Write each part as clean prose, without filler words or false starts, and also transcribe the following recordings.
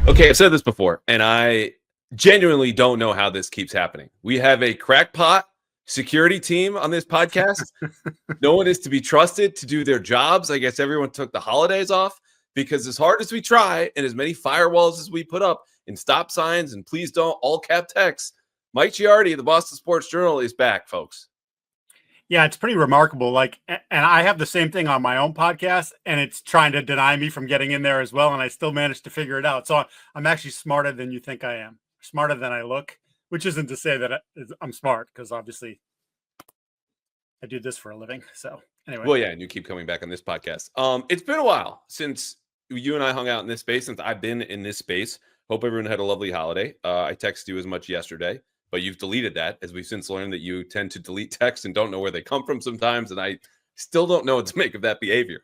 Okay, I've said this before, and I genuinely don't know how this keeps happening. We have a crackpot security team on this podcast. No one is to be trusted to do their jobs. I guess everyone took the holidays off because as hard as we try and as many firewalls as we put up and stop signs and please don't all cap text, Mike Giardi of the Boston Sports Journal is back, folks. Yeah, it's pretty remarkable. And I have the same thing on my own podcast, and it's trying to deny me from getting in there as well. And I still managed to figure it out. So I'm actually smarter than you think I am, smarter than I look, which isn't to say that I'm smart, because obviously I do this for a living. So anyway. Well, yeah, and you keep coming back on this podcast. It's been a while since you and I hung out in this space, since I've been in this space. Hope everyone had a lovely holiday. I texted you as much yesterday, but you've deleted that, as we've since learned that you tend to delete texts and don't know where they come from sometimes. And I still don't know what to make of that behavior.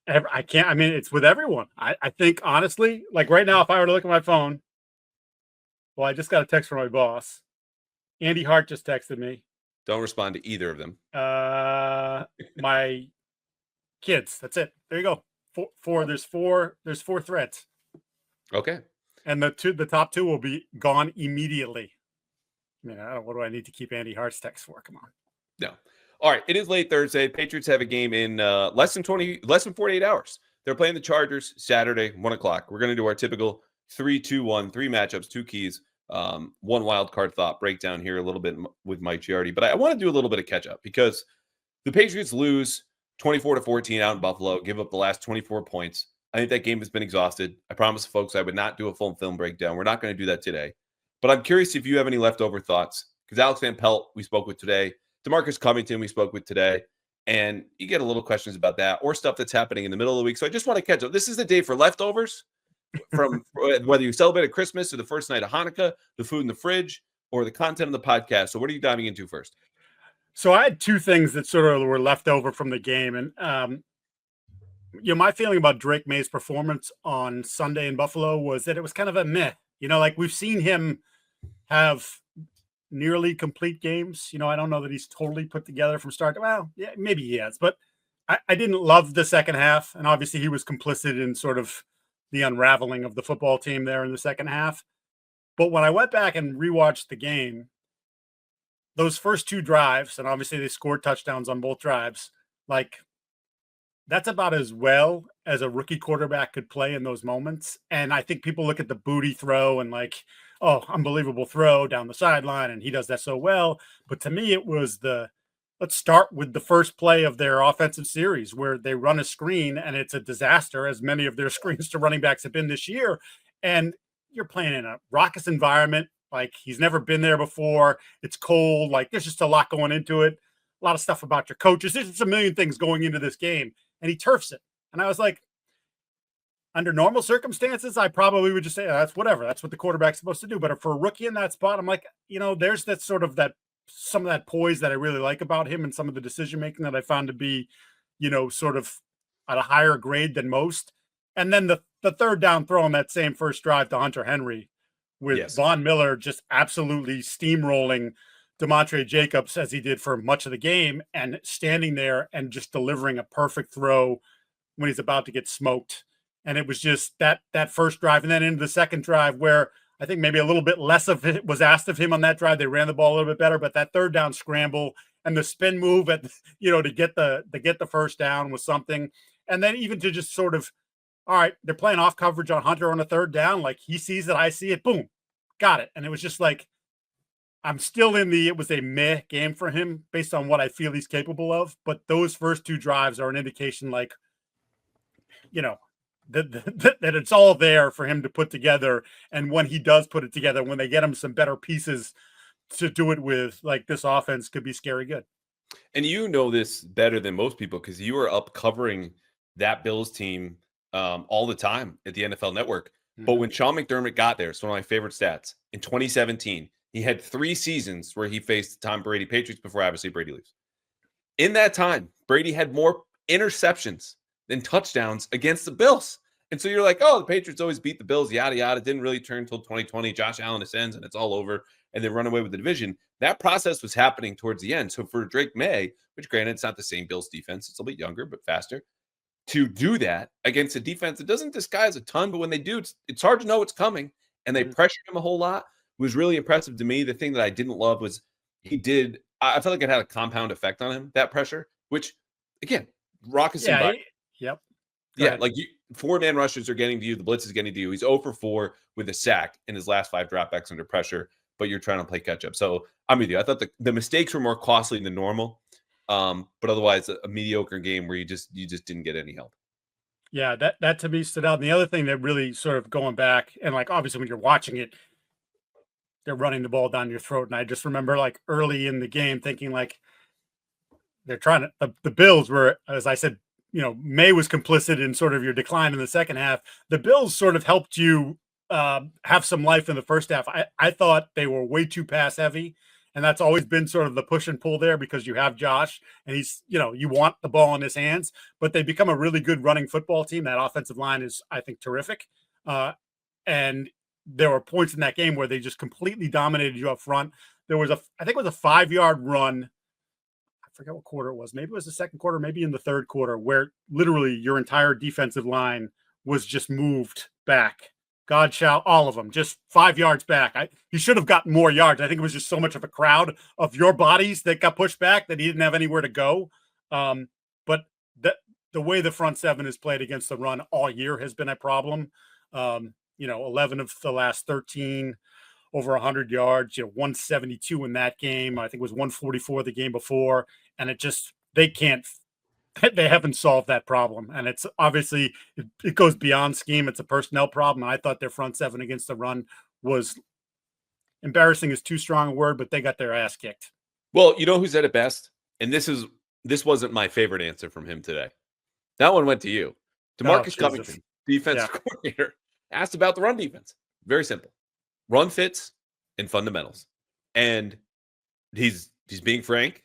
I can't. I mean, it's with everyone. I think, honestly, like right now, if I were to look at my phone, well, I just got a text from my boss. Andy Hart just texted me. Don't respond to either of them. My kids. That's it. There you go. There's four threads. Okay. And the top two will be gone immediately. I mean, what do I need to keep Andy Hart's text for? Come on. No. All right. It is late Thursday. Patriots have a game in less than 48 hours. They're playing the Chargers Saturday, 1:00. We're going to do our typical 3-2-1, 3 matchups, 2 keys, one wild card thought breakdown here a little bit with Mike Giardi. But I want to do a little bit of catch up because the Patriots lose 24-14 out in Buffalo, give up the last 24 points. I think that game has been exhausted. I promised folks I would not do a full film breakdown. We're not going to do that today. But I'm curious if you have any leftover thoughts, because Alex Van Pelt, we spoke with today. DeMarcus Covington, we spoke with today. And you get a little questions about that or stuff that's happening in the middle of the week. So I just want to catch up. This is the day for leftovers from whether you celebrate Christmas or the first night of Hanukkah, the food in the fridge, or the content of the podcast. So what are you diving into first? So I had 2 things that sort of were left over from the game. And, my feeling about Drake Maye's performance on Sunday in Buffalo was that it was kind of a meh. Like we've seen him have nearly complete games. I don't know that he's totally put together from start to, well, yeah, maybe he has, but I didn't love the second half. And obviously he was complicit in sort of the unraveling of the football team there in the second half. But when I went back and rewatched the game, those first 2 drives, and obviously they scored touchdowns on both drives, like that's about as well as a rookie quarterback could play in those moments. And I think people look at the booty throw and like, oh, unbelievable throw down the sideline, and he does that so well. But to me, it was let's start with the first play of their offensive series where they run a screen and it's a disaster, as many of their screens to running backs have been this year. And you're playing in a raucous environment. Like he's never been there before. It's cold. Like there's just a lot going into it. A lot of stuff about your coaches. There's just a million things going into this game. And he turfs it. And I was like, under normal circumstances, I probably would just say, that's whatever. That's what the quarterback's supposed to do. But for a rookie in that spot, I'm like, there's that sort of some of that poise that I really like about him and some of the decision-making that I found to be, sort of at a higher grade than most. And then the third down throw on that same first drive to Hunter Henry with Von Miller just absolutely steamrolling DeMontre Jacobs as he did for much of the game and standing there and just delivering a perfect throw when he's about to get smoked. And it was just that first drive and then into the second drive where I think maybe a little bit less of it was asked of him on that drive. They ran the ball a little bit better, but that third down scramble and the spin move to get the first down was something. And then even to just sort of, all right, they're playing off coverage on Hunter on a third down. Like he sees it, I see it, boom, got it. And it was just like, I'm still it was a meh game for him based on what I feel he's capable of. But those first 2 drives are an indication like, that it's all there for him to put together. And when he does put it together, when they get him some better pieces to do it with, like this offense could be scary good. And you know this better than most people because you were up covering that Bills team all the time at the NFL Network. Mm-hmm. But when Sean McDermott got there, it's one of my favorite stats. In 2017, he had 3 seasons where he faced the Tom Brady Patriots before obviously Brady leaves. In that time, Brady had more interceptions than touchdowns against the Bills. And so you're like, oh, the Patriots always beat the Bills, yada, yada. It didn't really turn until 2020. Josh Allen ascends and it's all over. And they run away with the division. That process was happening towards the end. So for Drake Maye, which granted, it's not the same Bills defense. It's a little bit younger, but faster. to do that against a defense that doesn't disguise a ton, but when they do, it's hard to know what's coming, and they pressured him a whole lot. It was really impressive to me. The thing that I didn't love was I felt like it had a compound effect on him, that pressure, which, again, raucous environment. Yep. Yeah, like 4-man rushes are getting to you. The blitz is getting to you. He's 0 for 4 with a sack in his last 5 dropbacks under pressure, but you're trying to play catch up. So I'm with you. I thought the mistakes were more costly than normal, but otherwise a mediocre game where you just didn't get any help. Yeah, that to me stood out. And the other thing that really sort of going back, and like obviously when you're watching it, they're running the ball down your throat. And I just remember like early in the game thinking like they're trying to the Bills were, as I said, Maye was complicit in sort of your decline in the second half. The Bills sort of helped you have some life in the first half. I thought they were way too pass heavy, and that's always been sort of the push and pull there because you have Josh and he's, you want the ball in his hands, but they become a really good running football team. That offensive line is, I think, terrific. And there were points in that game where they just completely dominated you up front. There was I think it was a 5-yard run. I forget what quarter it was. Maybe it was the second quarter, maybe in the third quarter, where literally your entire defensive line was just moved back. God shall all of them, just 5 yards back. He should have gotten more yards. I think it was just so much of a crowd of your bodies that got pushed back that he didn't have anywhere to go. But the way the front seven has played against the run all year has been a problem. 11 of the last 13 over 100 yards, 172 in that game. I think it was 144 the game before. And they haven't solved that problem. And it's obviously, it goes beyond scheme. It's a personnel problem. I thought their front seven against the run was embarrassing is too strong a word, but they got their ass kicked. Well, you know who said it best? And this wasn't my favorite answer from him today. That one went to you. DeMarcus Covington, defensive coordinator, asked about the run defense. Very simple. Run fits and fundamentals. And he's being frank.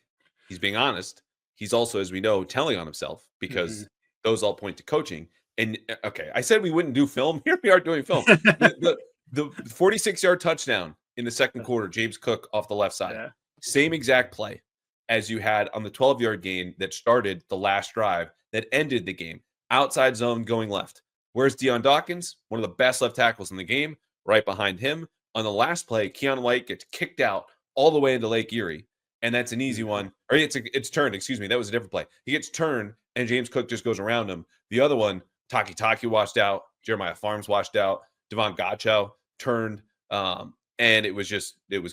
He's being honest. He's also, as we know, telling on himself because those all point to coaching. And okay, I said we wouldn't do film. Here we are doing film. The 46-yard touchdown in the second quarter, James Cook off the left side. Yeah. Same exact play as you had on the 12-yard gain that started the last drive that ended the game. Outside zone going left. Where's Deion Dawkins? One of the best left tackles in the game. Right behind him. On the last play, Keon White gets kicked out all the way into Lake Erie. And that's an easy one. Or it's turned, excuse me. That was a different play. He gets turned, and James Cook just goes around him. The other one, Taki washed out. Jeremiah Farms washed out. Devon Godchow turned. And it was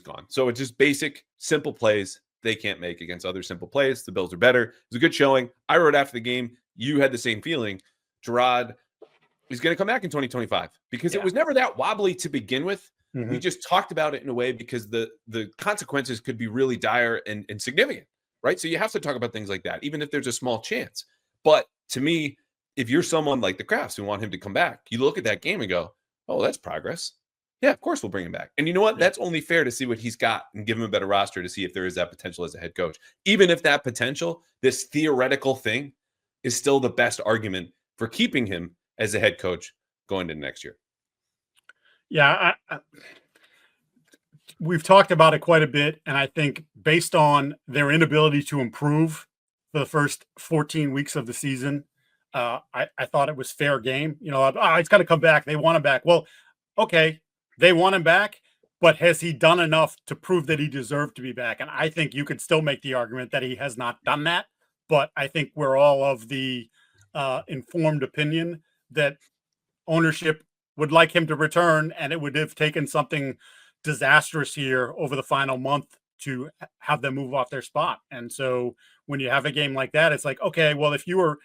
gone. So it's just basic, simple plays they can't make against other simple plays. The Bills are better. It was a good showing. I wrote after the game, you had the same feeling. Gerard is going to come back in 2025 because it was never that wobbly to begin with. We just talked about it in a way because the consequences could be really dire and significant, right? So you have to talk about things like that, even if there's a small chance. But to me, if you're someone like the Crafts who want him to come back, you look at that game and go, oh, that's progress. Yeah, of course we'll bring him back. And you know what? Yeah. That's only fair to see what he's got and give him a better roster to see if there is that potential as a head coach. Even if that potential, this theoretical thing, is still the best argument for keeping him as a head coach going into next year. Yeah, we've talked about it quite a bit, and I think based on their inability to improve for the first 14 weeks of the season, I thought it was fair game. It's got to come back. They want him back. Well, okay, they want him back, but has he done enough to prove that he deserved to be back? And I think you could still make the argument that he has not done that, but I think we're all of the informed opinion that ownership would like him to return, and it would have taken something disastrous here over the final month to have them move off their spot. And so when you have a game like that, it's like, okay, well, if you were,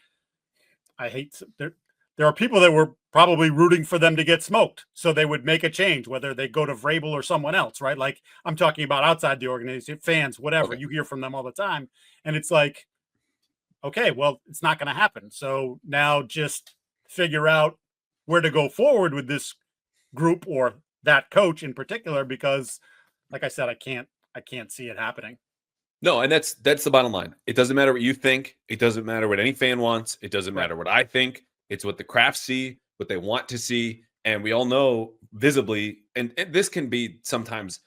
there are people that were probably rooting for them to get smoked, so they would make a change, whether they go to Vrabel or someone else, right? Like I'm talking about outside the organization, fans, whatever. Okay. You hear from them all the time, and it's like, okay, well, it's not going to happen. So now just figure out where to go forward with this group or that coach in particular, because like I said, I can't see it happening. No. And that's the bottom line. It doesn't matter what you think. It doesn't matter what any fan wants. It doesn't matter what I think. It's what the Crafts see, what they want to see. And we all know visibly, and this can be sometimes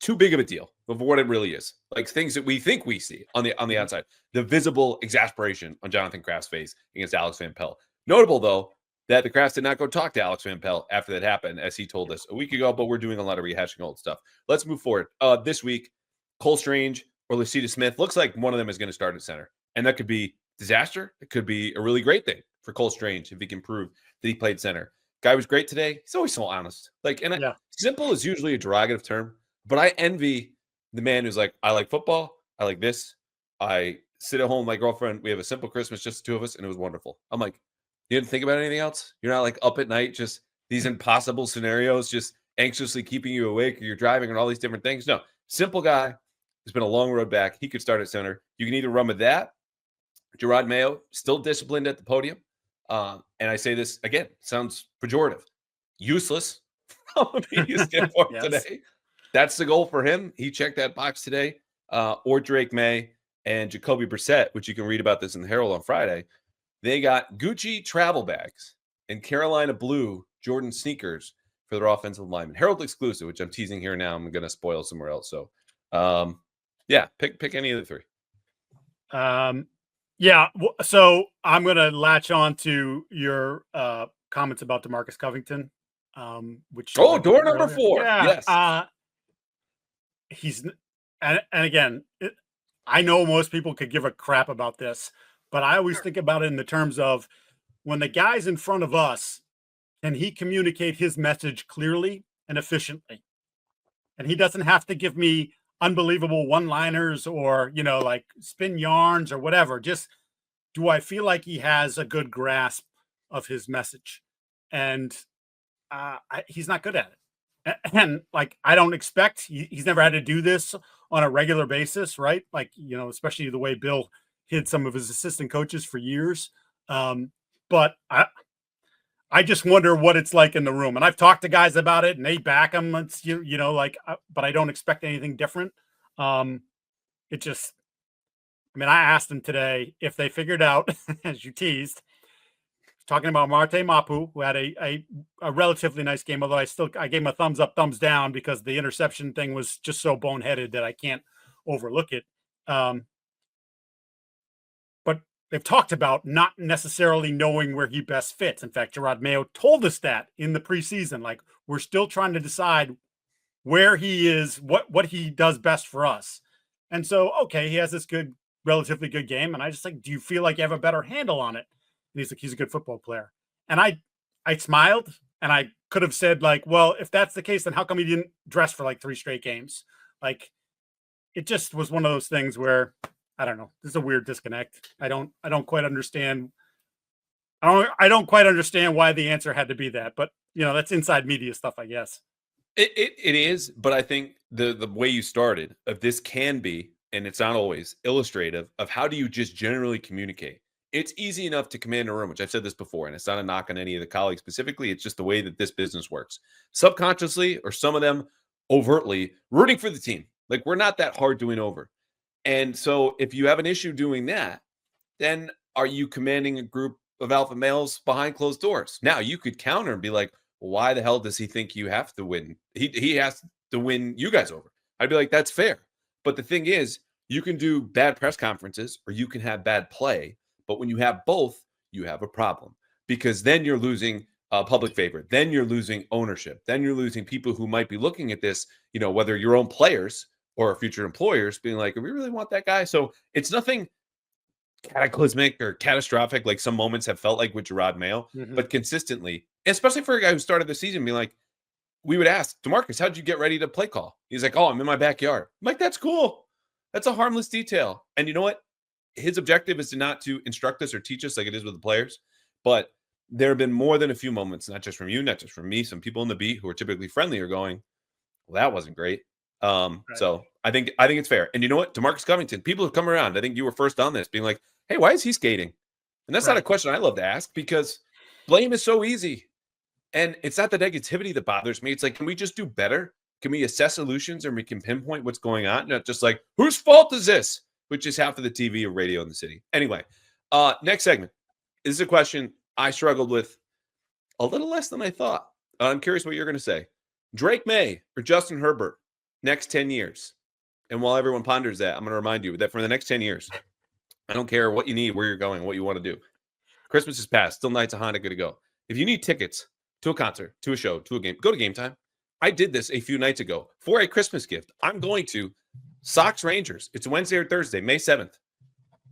too big of a deal of what it really is. Like things that we think we see on the outside. The visible exasperation on Jonathan Kraft's face against Alex Van Pelt. Notable, though, that the Krafts did not go talk to Alex Van Pelt after that happened, as he told us a week ago, but we're doing a lot of rehashing old stuff. Let's move forward. This week, Cole Strange or Lucida Smith, looks like one of them is going to start at center. And that could be disaster. It could be a really great thing for Cole Strange if he can prove that he played center. Guy was great today. He's always so honest. Simple is usually a derogative term, but I envy the man who's like, I like football. I like this. I sit at home with my girlfriend. We have a simple Christmas, just the two of us, and it was wonderful. I'm like, you didn't think about anything else? You're not like up at night, just these impossible scenarios, just anxiously keeping you awake, or you're driving and all these different things. No, simple guy. It's been a long road back. He could start at center. You can either run with that. Gerard Mayo, still disciplined at the podium. And I say this again, sounds pejorative. Useless from a media standpoint today. That's the goal for him. He checked that box today. Or Drake Maye and Jacoby Brissett, which you can read about this in the Herald on Friday. They got Gucci travel bags and Carolina blue Jordan sneakers for their offensive lineman. Herald exclusive, which I'm teasing here now. I'm going to spoil somewhere else. So, pick any of the three. So I'm going to latch on to your comments about DeMarcus Covington. Which door number 4. Yeah, yes. He's and again, I know most people could give a crap about this, but I always think about it in the terms of when the guy's in front of us, can he communicate his message clearly and efficiently? And he doesn't have to give me unbelievable one-liners or, like spin yarns or whatever. Just, do I feel like he has a good grasp of his message? And he's not good at it. And like, I don't expect, he's never had to do this on a regular basis, right? Like, especially the way Bill hid some of his assistant coaches for years. But I just wonder what it's like in the room. And I've talked to guys about it and they back him. It's, but I don't expect anything different. I asked him today if they figured out, as you teased, talking about Marte Mapu, who had a relatively nice game, although I gave him a thumbs up, thumbs down because the interception thing was just so boneheaded that I can't overlook it. But they've talked about not necessarily knowing where he best fits. In fact, Gerard Mayo told us that in the preseason. Like, we're still trying to decide where he is, what he does best for us. And so, okay, he has this relatively good game. And I just like, do you feel like you have a better handle on it? And he's like, he's a good football player. And I smiled and I could have said like, well, if that's the case, then how come he didn't dress for like 3 straight games? Like, it just was one of those things where, I don't know. This is a weird disconnect. I don't quite understand. I don't quite understand why the answer had to be that, but that's inside media stuff, I guess. It is, but I think the way you started of this can be, and it's not always, illustrative of how do you just generally communicate. It's easy enough to command a room, which I've said this before, and it's not a knock on any of the colleagues specifically. It's just the way that this business works. Subconsciously, or some of them overtly, rooting for the team. Like, we're not that hard to win over. And so if you have an issue doing that, then are you commanding a group of alpha males behind closed doors? Now, you could counter and be like, well, why the hell does he think you have to win? He has to win you guys over. I'd be like, that's fair. But the thing is, you can do bad press conferences or you can have bad play. But when you have both, you have a problem, because then you're losing public favor. Then you're losing ownership. Then you're losing people who might be looking at this, whether your own players or future employers being like, do we really want that guy? So it's nothing cataclysmic or catastrophic like some moments have felt like with Gerard Mayo, but consistently, especially for a guy who started the season being like, we would ask, DeMarcus, how'd you get ready to play call? He's like, oh, I'm in my backyard. I'm like, that's cool. That's a harmless detail. And you know what? His objective is not to instruct us or teach us like it is with the players, but there have been more than a few moments, not just from you, not just from me, some people in the beat who are typically friendly are going, well, that wasn't great. Right. So I think it's fair. And you know what? DeMarcus Covington, people have come around. I think you were first on this being like, hey, why is he skating? And that's not a question I love to ask, because blame is so easy. And it's not the negativity that bothers me. It's like, can we just do better? Can we assess solutions and we can pinpoint what's going on? Not just like, whose fault is this? Which is half of the TV or radio in the city. Anyway, next segment. This is a question I struggled with a little less than I thought. I'm curious what you're going to say. Drake Maye or Justin Hebert next 10 years, and while everyone ponders that, I'm going to remind you that for the next 10 years, I don't care what you need, where you're going, what you want to do. Christmas is past, still nights of Hanukkah to go. If you need tickets to a concert, to a show, to a game, go to Game Time. I did this a few nights ago for a Christmas gift. I'm going to Sox Rangers. It's Wednesday or Thursday, May 7th.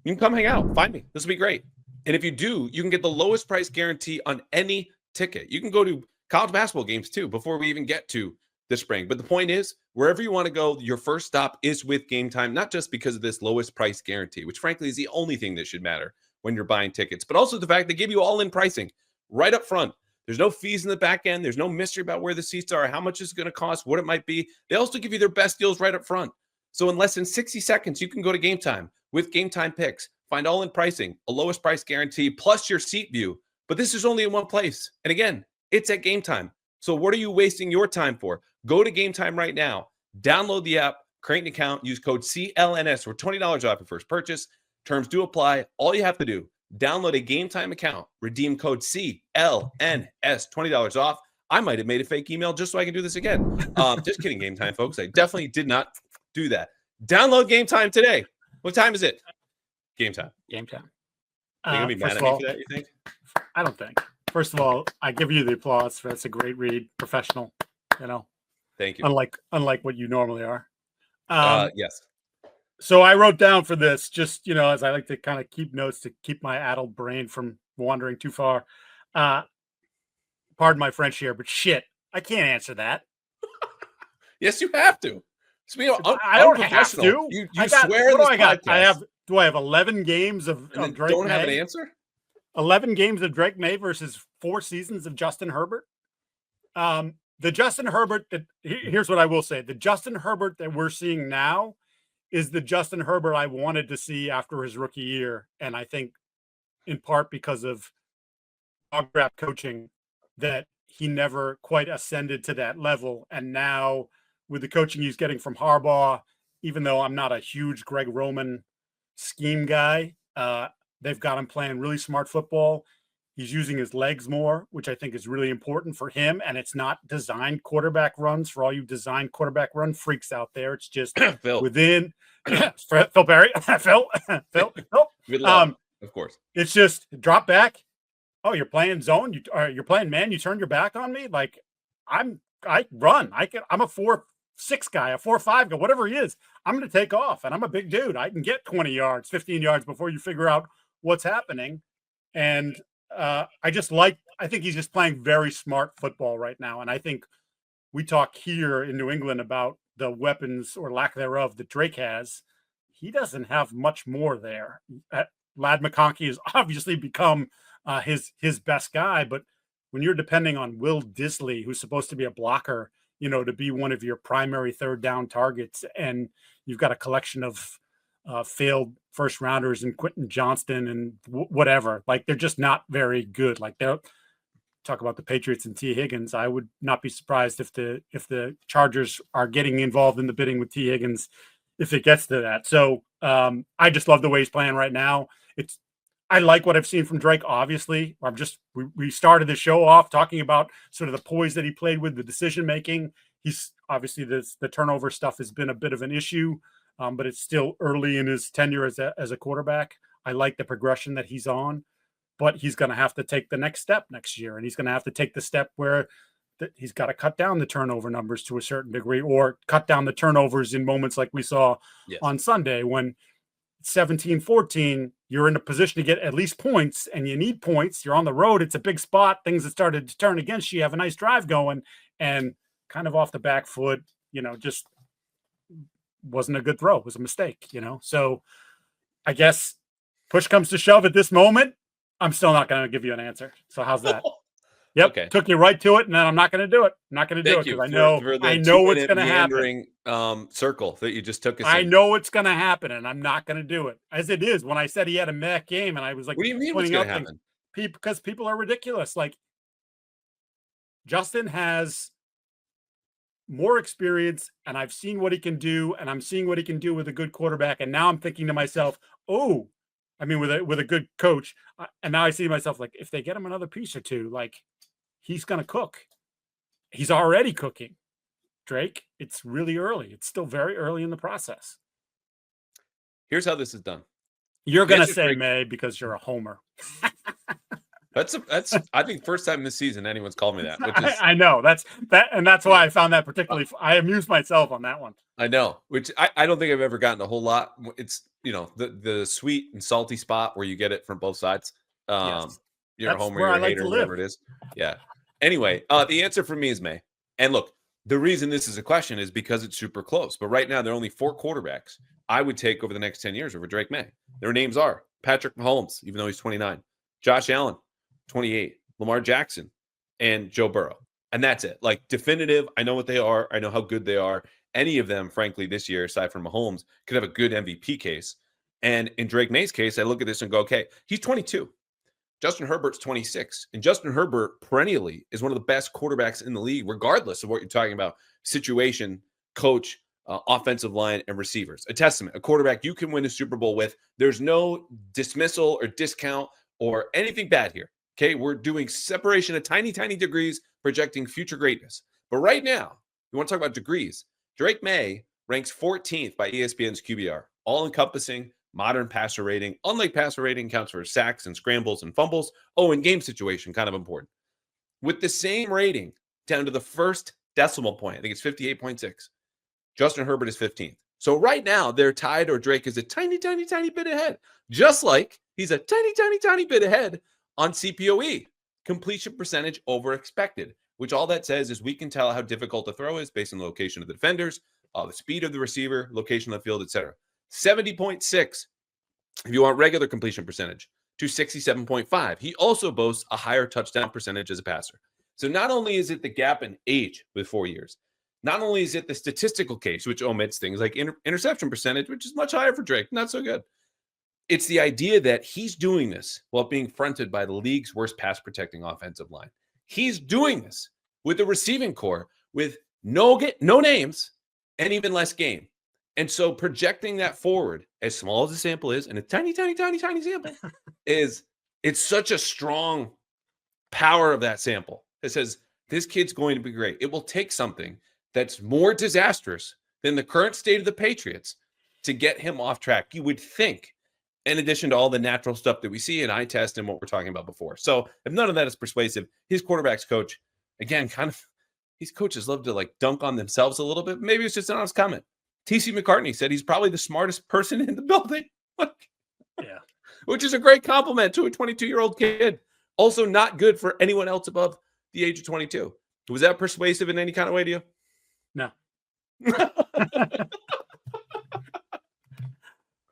You can come hang out. Find me. This will be great. And if you do, you can get the lowest price guarantee on any ticket. You can go to college basketball games too before we even get to the spring. But the point is, wherever you want to go, your first stop is with Game Time, not just because of this lowest price guarantee, which frankly is the only thing that should matter when you're buying tickets, but also the fact they give you all-in pricing right up front. There's no fees in the back end. There's no mystery about where the seats are, how much it's going to cost, what it might be. They also give you their best deals right up front. So in less than 60 seconds, you can go to Game Time with Game Time picks, find all-in pricing, a lowest price guarantee, plus your seat view. But this is only in one place. And again, it's at Game Time. So what are you wasting your time for? Go to Game Time right now. Download the app, create an account, use code CLNS for $20 off your first purchase. Terms do apply. All you have to do, download a Game Time account, redeem code CLNS, $20 off. I might have made a fake email just so I can do this again. Just kidding, Game Time, folks. I definitely did not do that. Download Game Time today. What time is it? Game Time. Game Time. Are you going to be mad at me for that, you think? I don't think. First of all, I give you the applause. That's a great read. Professional, Thank you. Unlike what you normally are. Yes. So I wrote down for this, just, as I like to kind of keep notes to keep my addled brain from wandering too far. Pardon my French here, but shit, I can't answer that. Yes, you have to. I don't have to. You swear what this do I got? podcast. Do I have 11 games of Drake don't Maye? Have an answer? 11 games of Drake Maye versus 4 seasons of Justin Herbert. The Justin Herbert here's what I will say. The Justin Herbert that we're seeing now is the Justin Herbert I wanted to see after his rookie year. And I think in part because of dog crap coaching that he never quite ascended to that level. And now with the coaching he's getting from Harbaugh, even though I'm not a huge Greg Roman scheme guy, they've got him playing really smart football. He's using his legs more, which I think is really important for him. And it's not designed quarterback runs for all you design quarterback run freaks out there. It's just within Phil Perry, Phil. Good luck, of course. It's just drop back. Oh, you're playing zone. You're playing man. You turned your back on me. Like I run. I'm a 4-6 guy, a 4-5 guy, whatever he is. I'm going to take off, and I'm a big dude. I can get 20 yards, 15 yards before you figure out what's happening. And I think he's just playing very smart football right now. And I think we talk here in New England about the weapons or lack thereof that Drake has. He doesn't have much more there. Ladd McConkey has obviously become his best guy, but when you're depending on Will Disley, who's supposed to be a blocker, to be one of your primary third down targets, and you've got a collection of failed first rounders and Quentin Johnston and whatever, like they're just not very good. Like they'll talk about the Patriots and T. Higgins. I would not be surprised if the Chargers are getting involved in the bidding with T. Higgins if it gets to that. So I just love the way he's playing right now. I like what I've seen from Drake. Obviously, we started the show off talking about sort of the poise that he played with, the decision making. He's obviously the turnover stuff has been a bit of an issue. But it's still early in his tenure as a quarterback. I like the progression that he's on, but he's going to have to take the next step next year. And he's going to have to take the step where he's got to cut down the turnover numbers to a certain degree, or cut down the turnovers in moments like we saw on Sunday when 17-14, you're in a position to get at least points, and you need points. You're on the road. It's a big spot. Things that started to turn against you. You have a nice drive going, and kind of off the back foot, just wasn't a good throw. It was a mistake, So I guess push comes to shove at this moment, I'm still not going to give you an answer. So how's that? Yep. Okay. Took you right to it, and then I'm not going to do it. I'm not going to do it because I know what's going to happen. Circle that you just took us I know what's going to happen, and I'm not going to do it. As it is, when I said he had a meh game, and I was like, what do you mean what's going to happen? Because people are ridiculous. Like Justin has more experience, and I've seen what he can do, and I'm seeing what he can do with a good quarterback. And now I'm thinking to myself, with a good coach. And now I see myself like, if they get him another piece or two, like he's going to cook. He's already cooking. Drake, it's really early. It's still very early in the process. Here's how this is done. You're going to Yes, say Drake. May because you're a homer. That's I think first time this season anyone's called me that. Which is, I know that's why I found that particularly. I amused myself on that one. I know, which I don't think I've ever gotten a whole lot. It's the sweet and salty spot where you get it from both sides. Yes. You're That's a homer, where you're I a like hater, to whatever live. it is. Yeah. Anyway, the answer for me is May. And look, the reason this is a question is because it's super close. But right now, there are only 4 quarterbacks I would take over the next 10 years over Drake Maye. Their names are Patrick Mahomes, even though he's 29, Josh Allen, 28, Lamar Jackson, and Joe Burrow. And that's it. Like definitive. I know what they are. I know how good they are. Any of them, frankly, this year, aside from Mahomes, could have a good MVP case. And in Drake Maye's case, I look at this and go, okay, he's 22. Justin Herbert's 26. And Justin Herbert perennially is one of the best quarterbacks in the league, regardless of what you're talking about, situation, coach, offensive line, and receivers. A testament, a quarterback you can win a Super Bowl with. There's no dismissal or discount or anything bad here. Okay, we're doing separation of tiny, tiny degrees, projecting future greatness. But right now, we want to talk about degrees. Drake Maye ranks 14th by ESPN's QBR, all-encompassing, modern passer rating. Unlike passer rating, counts for sacks and scrambles and fumbles. Oh, and game situation, kind of important. With the same rating down to the first decimal point, I think it's 58.6. Justin Herbert is 15th. So right now, they're tied, or Drake is a tiny, tiny, tiny bit ahead. Just like he's a tiny, tiny, tiny bit ahead on CPOE, completion percentage over expected, which all that says is we can tell how difficult the throw is based on the location of the defenders, the speed of the receiver, location of the field, etc. 70.6 if you want regular completion percentage to 67.5. He also boasts a higher touchdown percentage as a passer. So not only is it the gap in age with 4 years, not only is it the statistical case, which omits things like interception percentage, which is much higher for Drake, not so good. It's the idea that he's doing this while being fronted by the league's worst pass protecting offensive line. He's doing this with a receiving core with no names and even less game. And so projecting that forward, as small as the sample is, and a tiny, tiny, tiny, tiny sample, it's such a strong power of that sample. It says this kid's going to be great. It will take something that's more disastrous than the current state of the Patriots to get him off track. You would think, in addition to all the natural stuff that we see in eye test and what we're talking about before. So if none of that is persuasive, his quarterback's coach, again, these coaches love to like dunk on themselves a little bit. Maybe it's just an honest comment. TC McCartney said he's probably the smartest person in the building. Yeah. Which is a great compliment to a 22-year-old kid. Also not good for anyone else above the age of 22. Was that persuasive in any kind of way to you? No.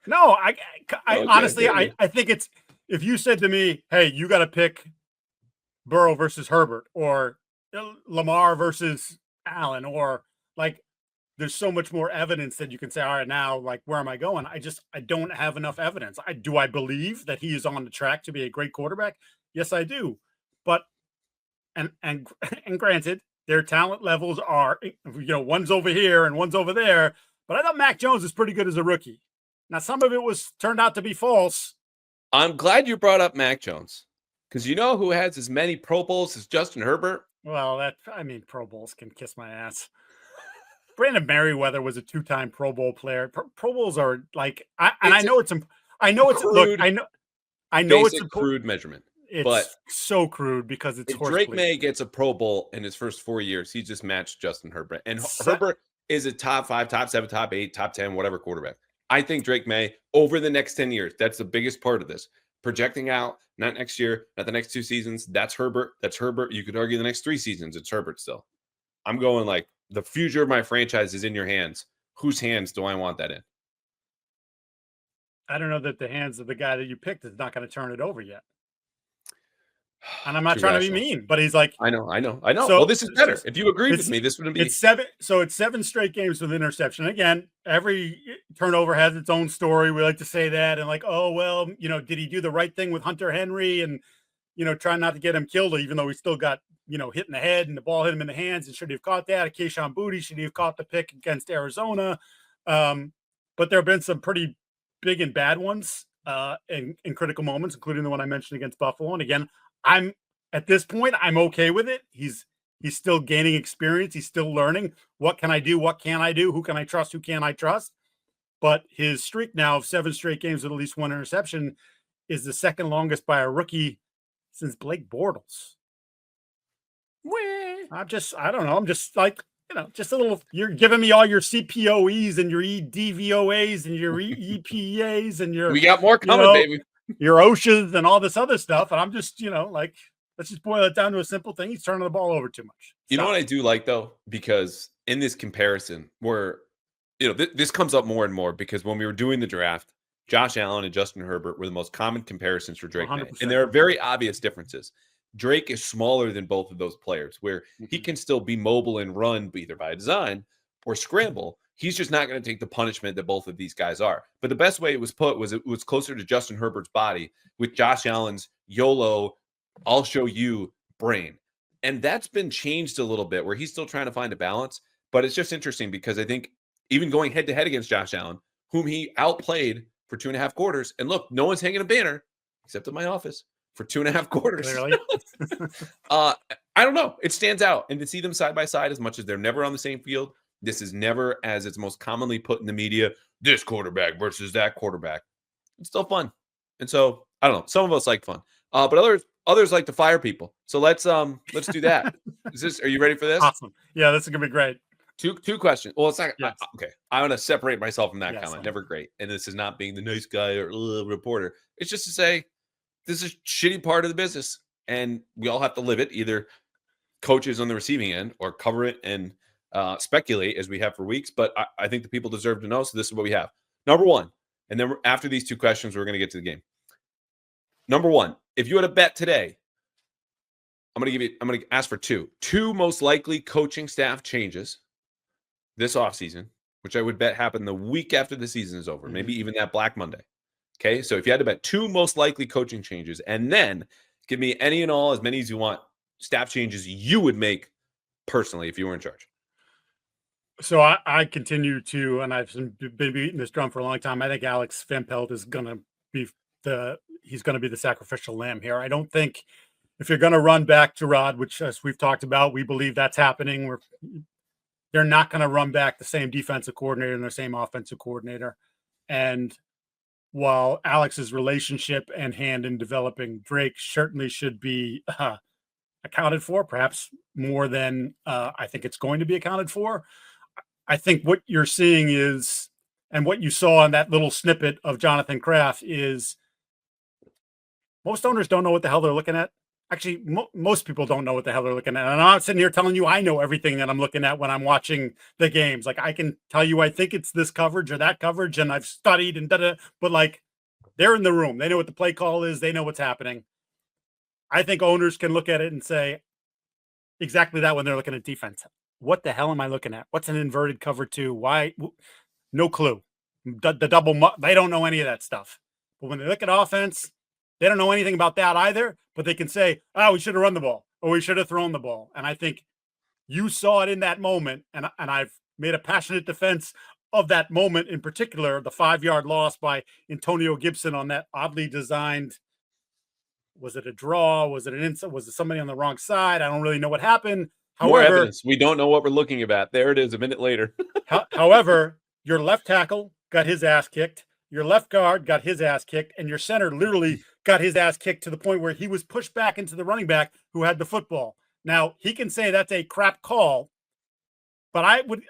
No, I okay, honestly, I think it's, if you said to me, hey, you got to pick Burrow versus Herbert or Lamar versus Allen, or like, there's so much more evidence that you can say, all right, now, like, where am I going? I don't have enough evidence. Do I believe that he is on the track to be a great quarterback? Yes, I do. But, and granted, their talent levels are, one's over here and one's over there. But I thought Mac Jones is pretty good as a rookie. Now, some of it turned out to be false. I'm glad you brought up Mac Jones, because you know who has as many Pro Bowls as Justin Herbert? Well, Pro Bowls can kiss my ass. Brandon Merriweather was a 2-time Pro Bowl player. Pro Bowls are like, I know it's a crude measurement. It's so crude because it's if Drake Maye gets a Pro Bowl in his first 4 years, he just matched Justin Herbert. And Herbert is a top 5, top 7, top 8, top 10, whatever quarterback. I think Drake Maye over the next 10 years, that's the biggest part of this. Projecting out, not next year, not the next 2 seasons. That's Herbert. That's Herbert. You could argue the next 3 seasons, it's Herbert still. I'm going like the future of my franchise is in your hands. Whose hands do I want that in? I don't know that the hands of the guy that you picked is not going to turn it over yet. And I'm not trying to be mean, but he's like, I know. So, well, this is better. If you agreed with me, this wouldn't be. It's 7 straight games with interception. Again, every turnover has its own story. We like to say that, and like, oh well, did he do the right thing with Hunter Henry and trying not to get him killed, even though he still got hit in the head and the ball hit him in the hands, and should he have caught that? Keyshawn Boutte, should he have caught the pick against Arizona? But there have been some pretty big and bad ones in critical moments, including the one I mentioned against Buffalo. And again, at this point, I'm okay with it. He's He's still gaining experience. He's still learning. What can I do? What can I do? Who can I trust? Who can I trust? But his streak now of 7 straight games with at least 1 interception is the second longest by a rookie since Blake Bortles. I don't know. I'm just like, just a little, you're giving me all your CPOEs and your DVOAs and your EPAs and your, we got more coming, baby. Your OSHAs and all this other stuff. And I'm just, like, let's just boil it down to a simple thing. He's turning the ball over too much. You know what I do like, though? Because in this comparison, where, this comes up more and more, because when we were doing the draft, Josh Allen and Justin Herbert were the most common comparisons for Drake Maye. And there are very obvious differences. Drake is smaller than both of those players, where he can still be mobile and run either by design or scramble. He's just not going to take the punishment that both of these guys are. But the best way it was put was it was closer to Justin Herbert's body with Josh Allen's YOLO, I'll show you brain. And that's been changed a little bit, where he's still trying to find a balance. But it's just interesting because I think even going head to head against Josh Allen, whom he outplayed for 2.5 quarters, and look, no one's hanging a banner except in my office for 2.5 quarters. I don't know. It stands out. And to see them side by side, as much as they're never on the same field, this is never, as it's most commonly put in the media, this quarterback versus that quarterback. It's still fun. And so, I don't know. Some of us like fun. But others like to fire people. So let's do that. Are you ready for this? Awesome. Yeah, this is going to be great. Two questions. Well, it's not yes. Okay. I'm going to separate myself from that yes, comment. Never great. And this is not being the nice guy or reporter. It's just to say, this is a shitty part of the business, and we all have to live it, either coaches on the receiving end or cover it and speculate as we have for weeks. But I think the people deserve to know. So this is what we have. Number one, and then after these 2 questions, we're going to get to the game. Number one, if you had a bet today, I'm going to ask for 2 most likely coaching staff changes this offseason, which I would bet happen the week after the season is over, maybe even that Black Monday. Okay, so if you had to bet 2 most likely coaching changes, and then give me any and all, as many as you want, staff changes you would make personally if you were in charge. So I continue to, and I've been beating this drum for a long time. I think Alex Van Pelt is going to be the sacrificial lamb here. I don't think if you're going to run back Giardi, which as we've talked about, we believe that's happening. They're not going to run back the same defensive coordinator and the same offensive coordinator. And while Alex's relationship and hand in developing Drake certainly should be accounted for, perhaps more than I think it's going to be accounted for, I think what you're seeing is, and what you saw in that little snippet of Jonathan Kraft, is most owners don't know what the hell they're looking at. Actually, most people don't know what the hell they're looking at. And I'm not sitting here telling you I know everything that I'm looking at when I'm watching the games. Like, I can tell you I think it's this coverage or that coverage, and I've studied and da-da, but like, they're in the room. They know what the play call is. They know what's happening. I think owners can look at it and say exactly that when they're looking at defense. What the hell am I looking at? What's an inverted cover 2? Why? No clue. The double, they don't know any of that stuff. But when they look at offense, they don't know anything about that either, but they can say, oh, we should have run the ball, or we should have thrown the ball. And I think you saw it in that moment, and I've made a passionate defense of that moment in particular, the 5-yard loss by Antonio Gibson on that oddly designed, was it a draw? Was it an inside? Was it somebody on the wrong side? I don't really know what happened. However, more evidence. We don't know what we're looking at. There it is a minute later. However, your left tackle got his ass kicked. Your left guard got his ass kicked, and your center literally got his ass kicked to the point where he was pushed back into the running back who had the football. Now, he can say that's a crap call, but I would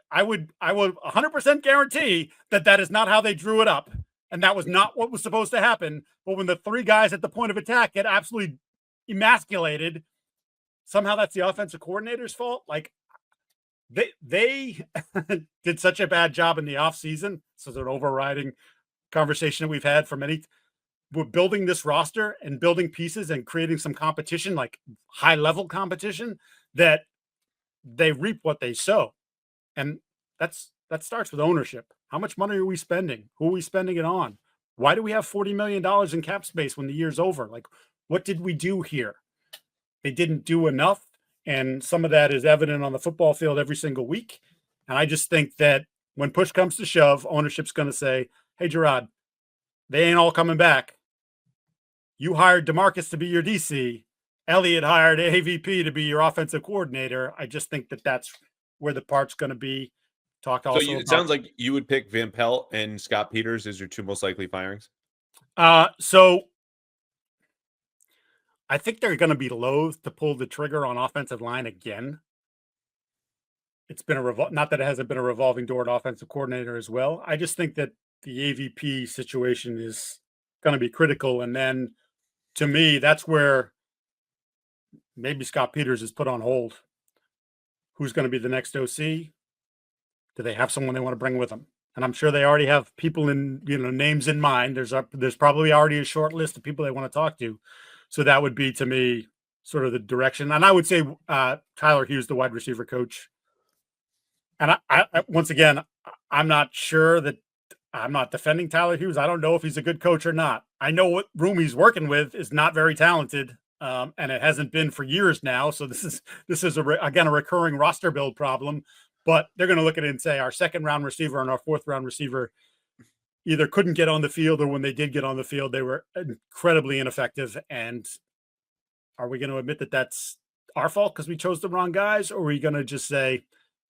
100% guarantee that is not how they drew it up, and that was not what was supposed to happen. But when the 3 guys at the point of attack get absolutely emasculated, somehow that's the offensive coordinator's fault. Like, they did such a bad job in the offseason. This is an overriding conversation that we've had for many. We're building this roster and building pieces and creating some competition, like high level competition, that they reap what they sow. And that starts with ownership. How much money are we spending? Who are we spending it on? Why do we have $40 million in cap space when the year's over? Like, what did we do here? They didn't do enough. And some of that is evident on the football field every single week. And I just think that when push comes to shove, ownership's going to say, hey, Giardi, they ain't all coming back. You hired DeMarcus to be your DC. Elliott hired AVP to be your offensive coordinator. I just think that that's where the part's going to be. Talked also it sounds like you would pick Van Pelt and Scott Peters as your two most likely firings. So I think they're going to be loath to pull the trigger on offensive line again. It's been not that it hasn't been a revolving door at offensive coordinator as well. I just think that the AVP situation is going to be critical. And then to me, that's where maybe Scott Peters is put on hold. Who's going to be the next OC? Do they have someone they want to bring with them? And I'm sure they already have people in, names in mind. There's probably already a short list of people they want to talk to. So that would be, to me, sort of the direction. And I would say Tyler Hughes, the wide receiver coach. And I once again, I'm not sure that I'm not defending Tyler Hughes. I don't know if he's a good coach or not. I know what room he's working with is not very talented, and it hasn't been for years now. So this is again a recurring roster build problem. But they're going to look at it and say our second round receiver and our fourth round receiver either couldn't get on the field, or when they did get on the field, they were incredibly ineffective. And are we going to admit that that's our fault because we chose the wrong guys, or are we going to just say,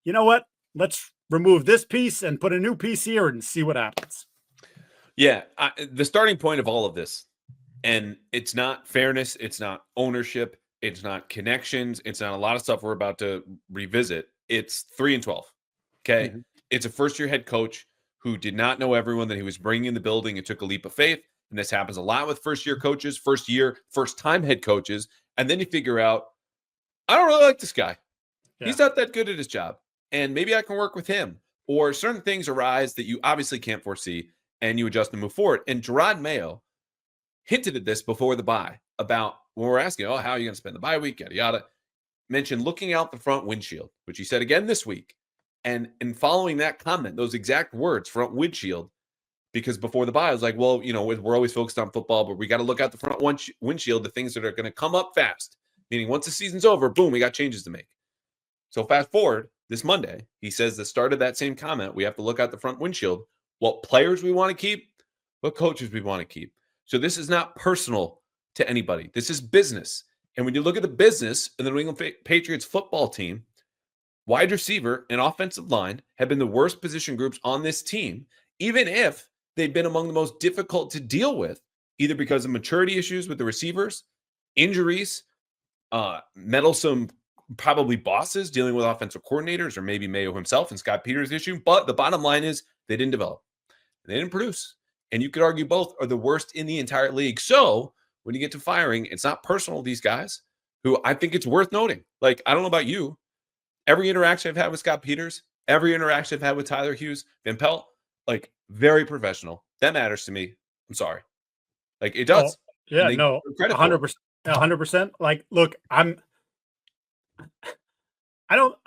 you know what? Let's remove this piece and put a new piece here and see what happens. Yeah, the starting point of all of this, and it's not fairness, it's not ownership, it's not connections, it's not a lot of stuff we're about to revisit. It's 3-12. Okay, It's a first-year head coach who did not know everyone that he was bringing in the building. It took a leap of faith, and this happens a lot with first-year coaches, first-time head coaches, and then you figure out, I don't really like this guy. Yeah. He's not that good at his job. And maybe I can work with him, or certain things arise that you obviously can't foresee, and you adjust and move forward. And Drake Maye hinted at this before the bye about when we're asking, how are you going to spend the bye week, yada, yada, mentioned looking out the front windshield, which he said again this week. And following that comment, those exact words, front windshield, because before the bye, I was like, well, we're always focused on football, but we got to look out the front windshield, the things that are going to come up fast, meaning once the season's over, boom, we got changes to make. So fast forward, this Monday, he says the start of that same comment, we have to look out the front windshield, what players we want to keep, what coaches we want to keep. So this is not personal to anybody. This is business. And when you look at the business in the New England Patriots football team, wide receiver and offensive line have been the worst position groups on this team, even if they've been among the most difficult to deal with, either because of maturity issues with the receivers, injuries, meddlesome probably bosses dealing with offensive coordinators, or maybe Mayo himself and Scott Peters' issue. But the bottom line is they didn't develop. They didn't produce. And you could argue both are the worst in the entire league. So when you get to firing, it's not personal, these guys, who I think it's worth noting. Like, I don't know about you. Every interaction I've had with Scott Peters, every interaction I've had with Tyler Hughes, Van Pelt, like, very professional. That matters to me. I'm sorry. Like, it does. Oh, yeah, no, 100%. 100%. Like, look,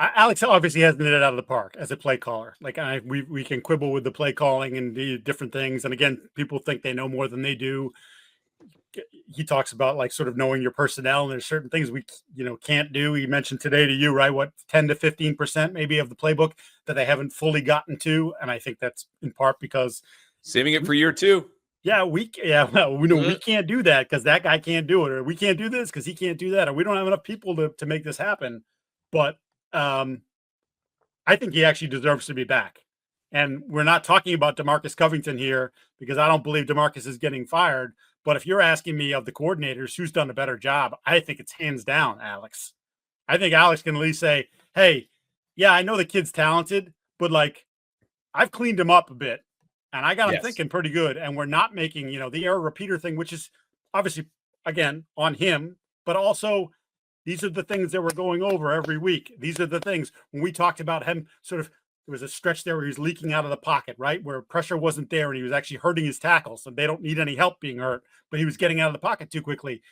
Alex obviously hasn't hit it out of the park as a play caller. Like, we can quibble with the play calling and the different things. And again, people think they know more than they do. He talks about like sort of knowing your personnel, and there's certain things we can't do. He mentioned today to you, right? What 10 to 15% maybe of the playbook that they haven't fully gotten to, and I think that's in part because saving it for year two. Yeah, we know we can't do that because that guy can't do it, or we can't do this because he can't do that, or we don't have enough people to make this happen. But I think he actually deserves to be back. And we're not talking about DeMarcus Covington here because I don't believe DeMarcus is getting fired. But if you're asking me of the coordinators who's done a better job, I think it's hands down Alex. I think Alex can at least say, hey, yeah, I know the kid's talented, but like I've cleaned him up a bit and I got him thinking pretty good. And we're not making, the error repeater thing, which is obviously, again, on him, but also these are the things that we're going over every week. These are the things when we talked about him sort of, there was a stretch there where he was leaking out of the pocket, right? Where pressure wasn't there and he was actually hurting his tackles. So they don't need any help being hurt, but he was getting out of the pocket too quickly.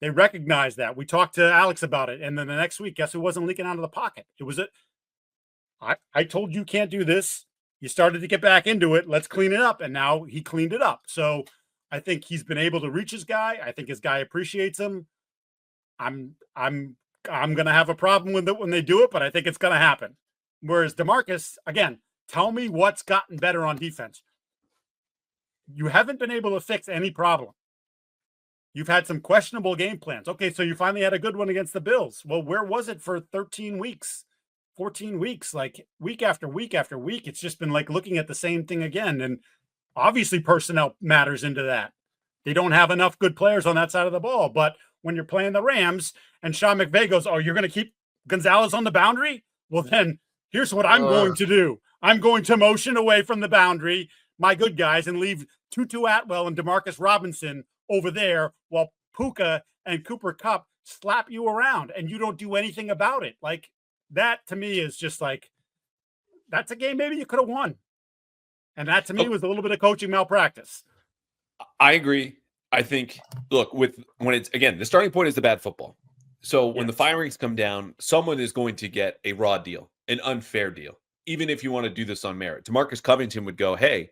They recognized that. We talked to Alex about it. And then the next week, guess who wasn't leaking out of the pocket? It was I told you can't do this. You started to get back into it. Let's clean it up. And now he cleaned it up. So I think he's been able to reach his guy. I think his guy appreciates him. I'm going to have a problem with it when they do it, but I think it's going to happen. Whereas DeMarcus, again, tell me what's gotten better on defense. You haven't been able to fix any problem. You've had some questionable game plans. Okay, so you finally had a good one against the Bills. Well, where was it for 13 weeks, 14 weeks? Like week after week after week, it's just been like looking at the same thing again. And obviously personnel matters into that. They don't have enough good players on that side of the ball. But when you're playing the Rams and Sean McVay goes, oh, you're going to keep Gonzalez on the boundary? Well, then here's what I'm going to do. I'm going to motion away from the boundary, my good guys, and leave Tutu Atwell and Demarcus Robinson over there while Puka and Cooper Kupp slap you around and you don't do anything about it. Like that to me is just like, that's a game maybe you could have won. And that to me was a little bit of coaching malpractice. I agree. I think, look, when it's, again, the starting point is the bad football. So when the firings come down, someone is going to get a raw deal, an unfair deal, even if you want to do this on merit. DeMarcus Covington would go, hey,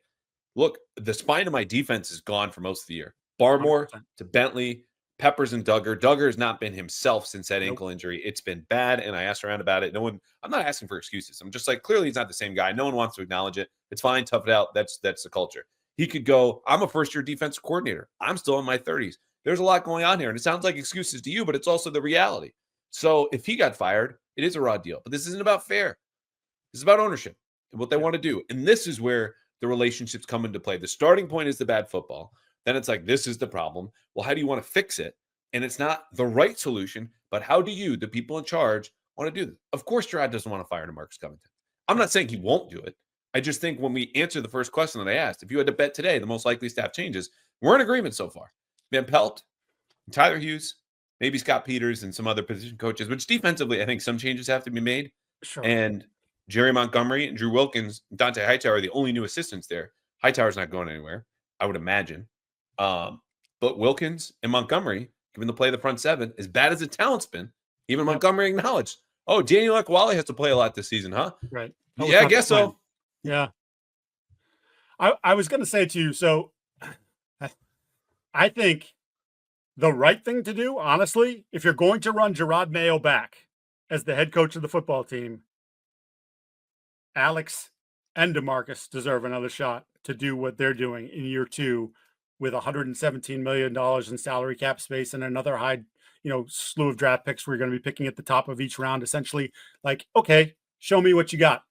look, the spine of my defense is gone for most of the year. Barmore 100%. To Bentley, Peppers and Duggar. Duggar has not been himself since that ankle injury. It's been bad, and I asked around about it. I'm not asking for excuses. I'm just like, clearly he's not the same guy. No one wants to acknowledge it. It's fine, tough it out. That's the culture. He could go, I'm a first-year defensive coordinator. I'm still in my 30s. There's a lot going on here, and it sounds like excuses to you, but it's also the reality. So if he got fired, it is a raw deal. But this isn't about fair. This is about ownership and what they want to do. And this is where the relationships come into play. The starting point is the bad football. Then it's like, this is the problem. Well, how do you want to fix it? And it's not the right solution, but how do you, the people in charge, want to do this? Of course, Gerard doesn't want to fire DeMarcus Covington. I'm not saying he won't do it. I just think when we answer the first question that I asked, if you had to bet today, the most likely staff changes, we're in agreement so far. Van Pelt, Tyler Hughes, maybe Scott Peters, and some other position coaches, which defensively, I think some changes have to be made. Sure. And Jerry Montgomery and Drew Wilkins, Dante Hightower are the only new assistants there. Hightower's not going anywhere, I would imagine. But Wilkins and Montgomery, given the play of the front seven, as bad as the talent's been, even Montgomery acknowledged, oh, Daniel Akwali has to play a lot this season, huh? Right. Yeah, I guess so. Yeah. I was going to say to you, so I think the right thing to do, honestly, if you're going to run Gerard Mayo back as the head coach of the football team, Alex and DeMarcus deserve another shot to do what they're doing in year two with $117 million in salary cap space and another high, slew of draft picks we're going to be picking at the top of each round. Essentially, like, okay, show me what you got.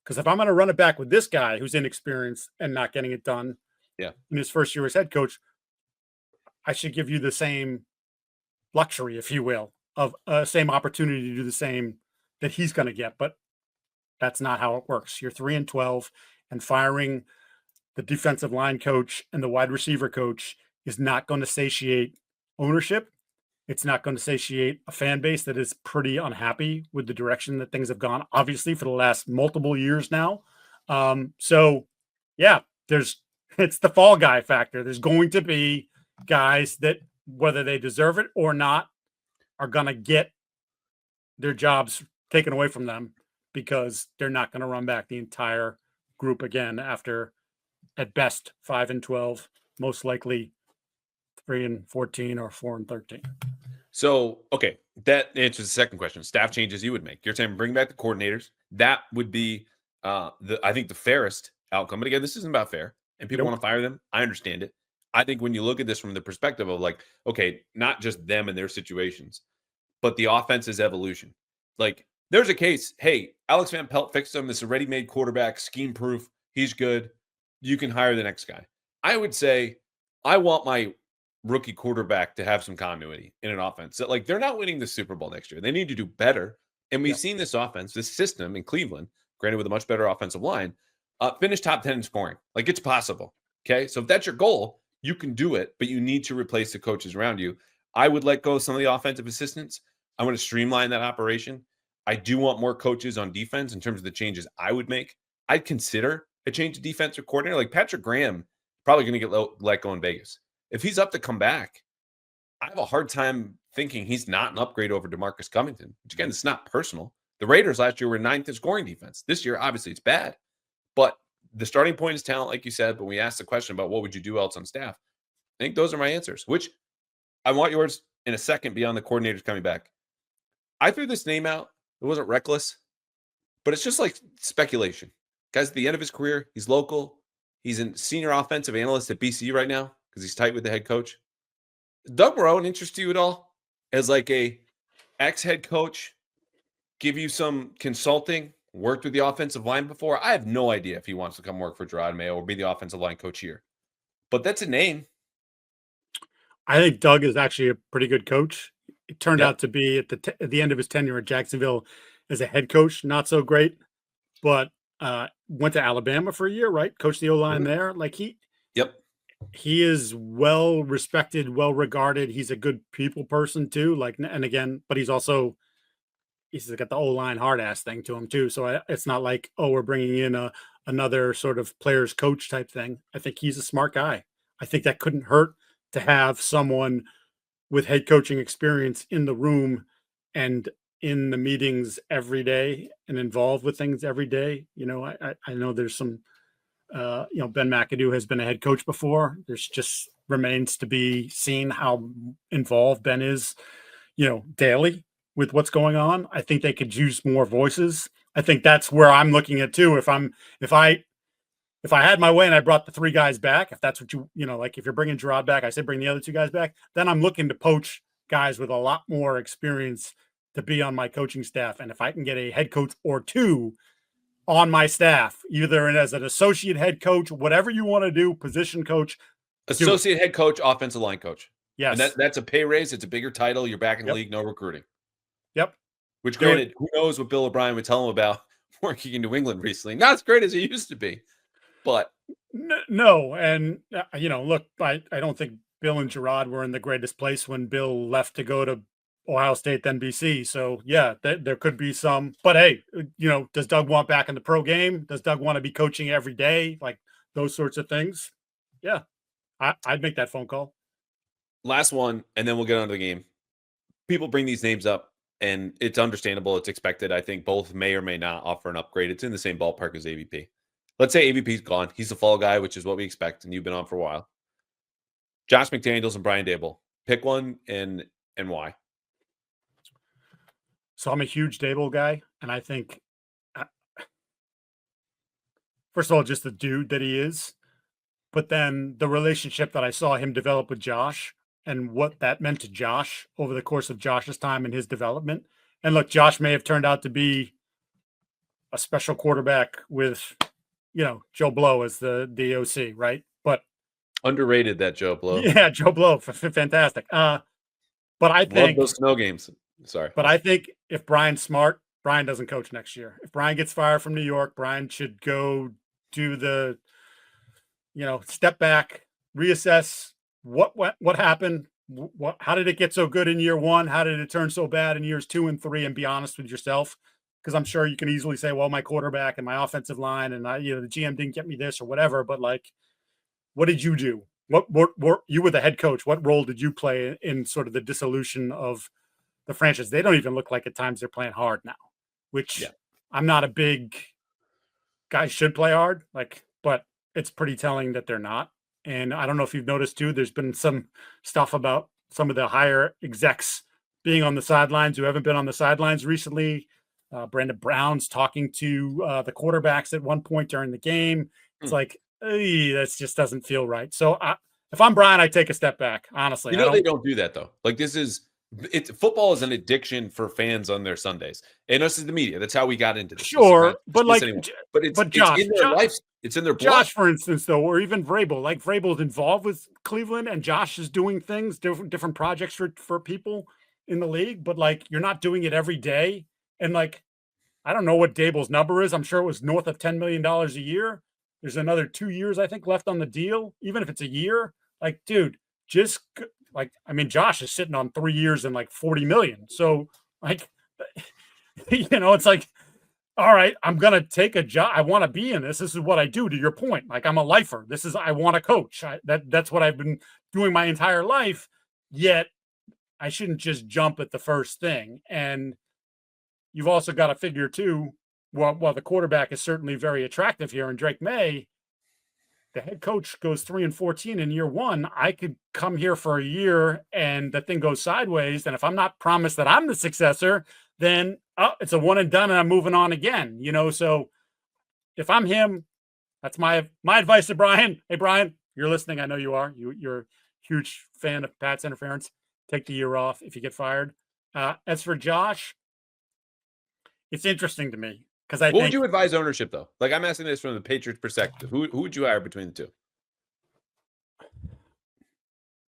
Because if I'm going to run it back with this guy who's inexperienced and not getting it done in his first year as head coach, I should give you the same luxury, if you will, of same opportunity to do the same that he's going to get. But that's not how it works. You're 3-12, and firing the defensive line coach and the wide receiver coach is not going to satiate ownership. It's not going to satiate a fan base that is pretty unhappy with the direction that things have gone, obviously, for the last multiple years now. So, yeah, it's the fall guy factor. There's going to be guys that, whether they deserve it or not, are going to get their jobs taken away from them because they're not going to run back the entire group again after, at best, 5-12, most likely 3-14 or 4-13. So, okay, that answers the second question. Staff changes you would make. You're saying bring back the coordinators. That would be, I think, the fairest outcome. But again, this isn't about fair, and people want to fire them. I understand it. I think when you look at this from the perspective of like, okay, not just them and their situations, but the offense's evolution. Like, there's a case, hey, Alex Van Pelt fixed him. This is a ready-made quarterback, scheme-proof. He's good. You can hire the next guy. I would say I want my rookie quarterback to have some continuity in an offense. So, like, they're not winning the Super Bowl next year. They need to do better. And we've seen this offense, this system in Cleveland, granted with a much better offensive line, finish top 10 in scoring. Like, it's possible. Okay. So if that's your goal, you can do it, but you need to replace the coaches around you. I would let go of some of the offensive assistants. I want to streamline that operation. I do want more coaches on defense in terms of the changes I would make. I'd consider a change of defensive coordinator. Like Patrick Graham, probably going to get let go in Vegas. If he's up to come back, I have a hard time thinking he's not an upgrade over DeMarcus Covington, which again, it's not personal. The Raiders last year were 9th in scoring defense. This year, obviously, it's bad. But the starting point is talent, like you said. But when we asked the question about what would you do else on staff, I think those are my answers, which I want yours in a second beyond the coordinators coming back. I threw this name out. It wasn't reckless, but it's just like speculation. Guy's at the end of his career. He's local. He's a senior offensive analyst at BCU right now because he's tight with the head coach. Doug Marone interest you at all as like a ex-head coach? Give you some consulting? Worked with the offensive line before? I have no idea if he wants to come work for Drake Maye or be the offensive line coach here, but that's a name. I think Doug is actually a pretty good coach. It turned Yep. out to be at the end of his tenure at Jacksonville as a head coach, not so great, but went to Alabama for a year, right? Coached the O-line there. Like Yep. he is well respected, well regarded. He's a good people person too. Like, and again, but he's got the O-line hard ass thing to him too. So it's not like, oh, we're bringing in another sort of players coach type thing. I think he's a smart guy. I think that couldn't hurt to have someone with head coaching experience in the room and in the meetings every day and involved with things every day. I know there's some, Ben McAdoo has been a head coach before. There's just remains to be seen how involved Ben is, daily with what's going on. I think they could use more voices. I think that's where I'm looking at too. If I had my way and I brought the three guys back, if that's what like if you're bringing Gerard back, I say bring the other two guys back, then I'm looking to poach guys with a lot more experience to be on my coaching staff. And if I can get a head coach or two on my staff, either as an associate head coach, whatever you want to do, position coach. Associate head coach, offensive line coach. Yes. And that's a pay raise. It's a bigger title. You're back in the league, no recruiting. Yep. Which, granted, who knows what Bill O'Brien would tell him about working in New England recently. Not as great as it used to be, but. No. And, look, I don't think Bill and Gerard were in the greatest place when Bill left to go to Ohio State, then BC. So, yeah, there could be some. But, hey, does Doug want back in the pro game? Does Doug want to be coaching every day? Like those sorts of things? Yeah, I'd make that phone call. Last one, and then we'll get on to the game. People bring these names up, and it's understandable. It's expected. I think both may or may not offer an upgrade. It's in the same ballpark as AVP. Let's say AVP's gone. He's the fall guy, which is what we expect, and you've been on for a while. Josh McDaniels and Brian Daboll. Pick one and why. So I'm a huge Daboll guy, and I think, first of all, just the dude that he is, but then the relationship that I saw him develop with Josh and what that meant to Josh over the course of Josh's time in his development. And look, Josh may have turned out to be a special quarterback with, Joe Blow as the OC, right? But underrated that Joe Blow. Yeah, Joe Blow, fantastic. But I think love those snow games. Sorry. But I think if Brian's smart, Brian doesn't coach next year. If Brian gets fired from New York, Brian should go do the, step back, reassess what happened. How did it get so good in year one? How did it turn so bad in years 2 and 3? And be honest with yourself. Because I'm sure you can easily say, well, my quarterback and my offensive line and the GM didn't get me this or whatever. But like, what did you do? What you were the head coach? What role did you play in sort of the dissolution of the franchise? They don't even look like at times they're playing hard now, which I'm not a big guys should play hard, but it's pretty telling that they're not. And I don't know if you've noticed too, there's been some stuff about some of the higher execs being on the sidelines who haven't been on the sidelines recently. Brandon Brown's talking to the quarterbacks at one point during the game. It's like, that just doesn't feel right. So if I'm Brian, I take a step back, honestly. They don't do that though. Like football is an addiction for fans on their Sundays. And us as the media, that's how we got into this. Sure, but Josh, it's in their life. It's in their blood. Josh, for instance, though, or even Vrabel. Like Vrabel's involved with Cleveland, and Josh is doing things, different projects for people in the league. But like, you're not doing it every day. And like, I don't know what Daboll's number is. I'm sure it was north of $10 million a year. There's another 2 years, I think, left on the deal. Even if it's a year, like, dude, just like, I mean, Josh is sitting on 3 years and like 40 million. So like, it's like, all right, I'm going to take a job. I want to be in this. This is what I do, to your point. Like, I'm a lifer. I want to coach. That's what I've been doing my entire life. Yet I shouldn't just jump at the first thing. And you've also got to figure too, while the quarterback is certainly very attractive here in Drake Maye, the head coach goes 3-14 in year one. I could come here for a year and the thing goes sideways. And if I'm not promised that I'm the successor, then it's a one and done and I'm moving on again, So if I'm him, that's my advice to Brian. Hey, Brian, you're listening. I know you are. You're huge fan of Pat's interference. Take the year off if you get fired. As for Josh, it's interesting to me because What would you advise ownership, though? Like, I'm asking this from the Patriots perspective. Who would you hire between the two?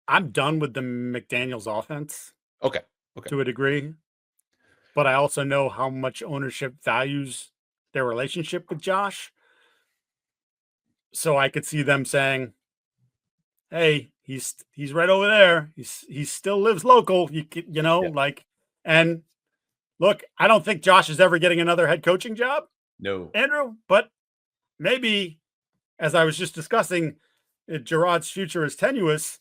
I'm done with the McDaniels offense. Okay. To a degree. But I also know how much ownership values their relationship with Josh. So I could see them saying, hey, he's right over there. He still lives local. And look, I don't think Josh is ever getting another head coaching job. No. Andrew, but maybe, as I was just discussing, Gerard's future is tenuous.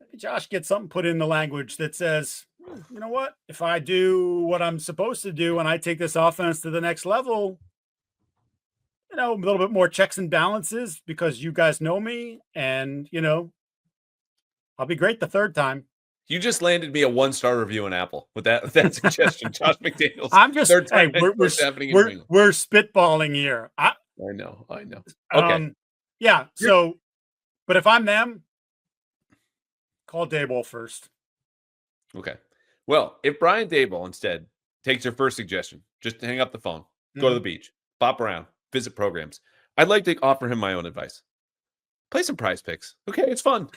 Maybe Josh gets something put in the language that says, you know what? If I do what I'm supposed to do and I take this offense to the next level, a little bit more checks and balances because you guys know me and, I'll be great the third time. You just landed me a 1-star review on Apple with that suggestion. Josh McDaniels. I'm just, hey, we're spitballing here. I know. Okay. Yeah. So, but if I'm them, call Daboll first. Okay. Well, if Brian Daboll instead takes your first suggestion, just hang up the phone, go to the beach, bop around, visit programs, I'd like to offer him my own advice. Play some Prize Picks. Okay, it's fun.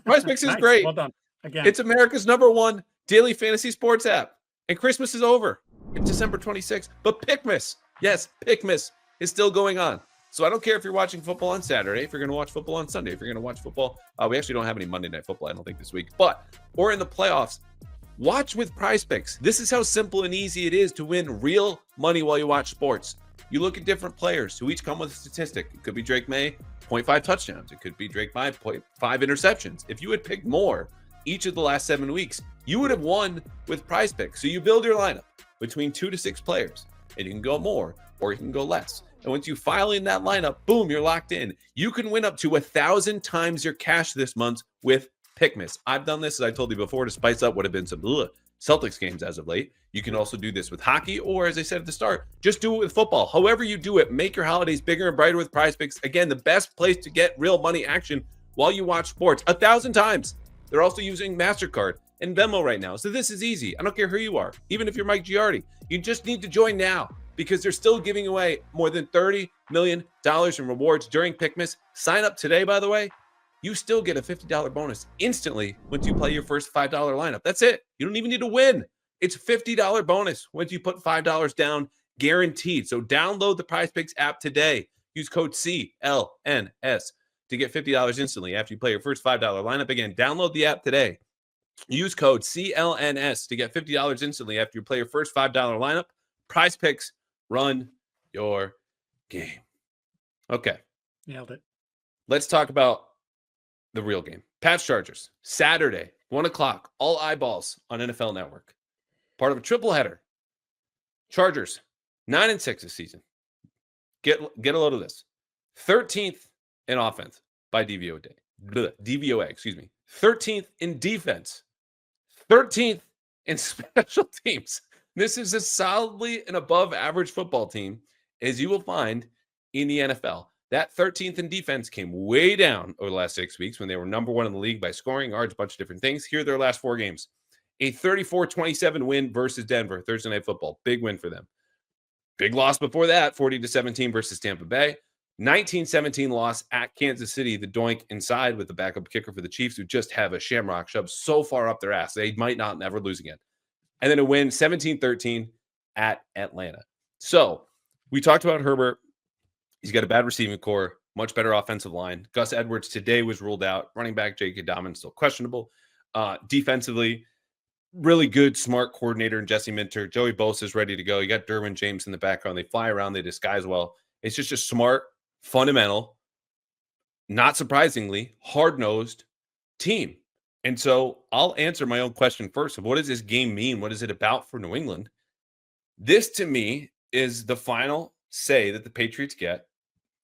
Prize Picks is Nice. great. Well done. Again. It's America's #1 daily fantasy sports app. And Christmas is over. It's December 26th. But Pickmas, yes, Pickmas is still going on. So I don't care if you're watching football on Saturday, if you're going to watch football on Sunday, if you're going to watch football. We actually don't have any Monday Night Football, I don't think, this week. Or in the playoffs. Watch with Prize Picks. This is how simple and easy it is to win real money while you watch sports. You look at different players who each come with a statistic. It could be Drake Maye, 0.5 touchdowns. It could be Drake Maye, 0.5 interceptions. If you had picked more each of the last 7 weeks, you would have won with Prize Picks. So you build your lineup between 2 to 6 players, and you can go more or you can go less. And once you file in that lineup, boom, you're locked in. You can win up to 1,000 times your cash this month with Pickmas. I've done this, as I told you before, to spice up what have been some Celtics games as of late. You can also do this with hockey, or as I said at the start, just do it with football. However you do it, make your holidays bigger and brighter with Prize Picks. Again, the best place to get real money action while you watch sports. 1,000 times. They're also using MasterCard and Venmo right now. So this is easy. I don't care who you are. Even if you're Mike Giardi, you just need to join now because they're still giving away more than $30 million in rewards during Pickmas. Sign up today, by the way. You still get a $50 bonus instantly once you play your first $5 lineup. That's it. You don't even need to win. It's a $50 bonus once you put $5 down, guaranteed. So download the Prize Picks app today. Use code CLNS to get $50 instantly after you play your first $5 lineup. Again, download the app today. Use code CLNS to get $50 instantly after you play your first $5 lineup. Prize Picks, run your game. Okay. Nailed it. Let's talk about the real game. Pats-Chargers, Saturday, 1 o'clock, all eyeballs on NFL Network. Part of a triple header. Chargers, 9-6 this season. Get a load of this. 13th in offense by DVOA, excuse me. 13th in defense. 13th in special teams. This is as solidly an above average football team as you will find in the NFL. That 13th in defense came way down over the last 6 weeks when they were #1 in the league by scoring yards, a bunch of different things. Here are their last 4 games. A 34-27 win versus Denver, Thursday Night Football. Big win for them. Big loss before that, 40-17 versus Tampa Bay. 19-17 loss at Kansas City, the doink inside with the backup kicker for the Chiefs, who just have a shamrock shoved so far up their ass, they might not never lose again. And then a win 17-13 at Atlanta. So we talked about Herbert. He's got a bad receiving core, much better offensive line. Gus Edwards today was ruled out. Running back Jake Adaman still questionable. Defensively, really good, smart coordinator in Jesse Minter. Joey Bosa is ready to go. You got Derwin James in the background. They fly around. They disguise well. It's just a smart, fundamental, not surprisingly, hard-nosed team. And so I'll answer my own question first of what does this game mean? What is it about for New England? This, to me, is the final say that the Patriots get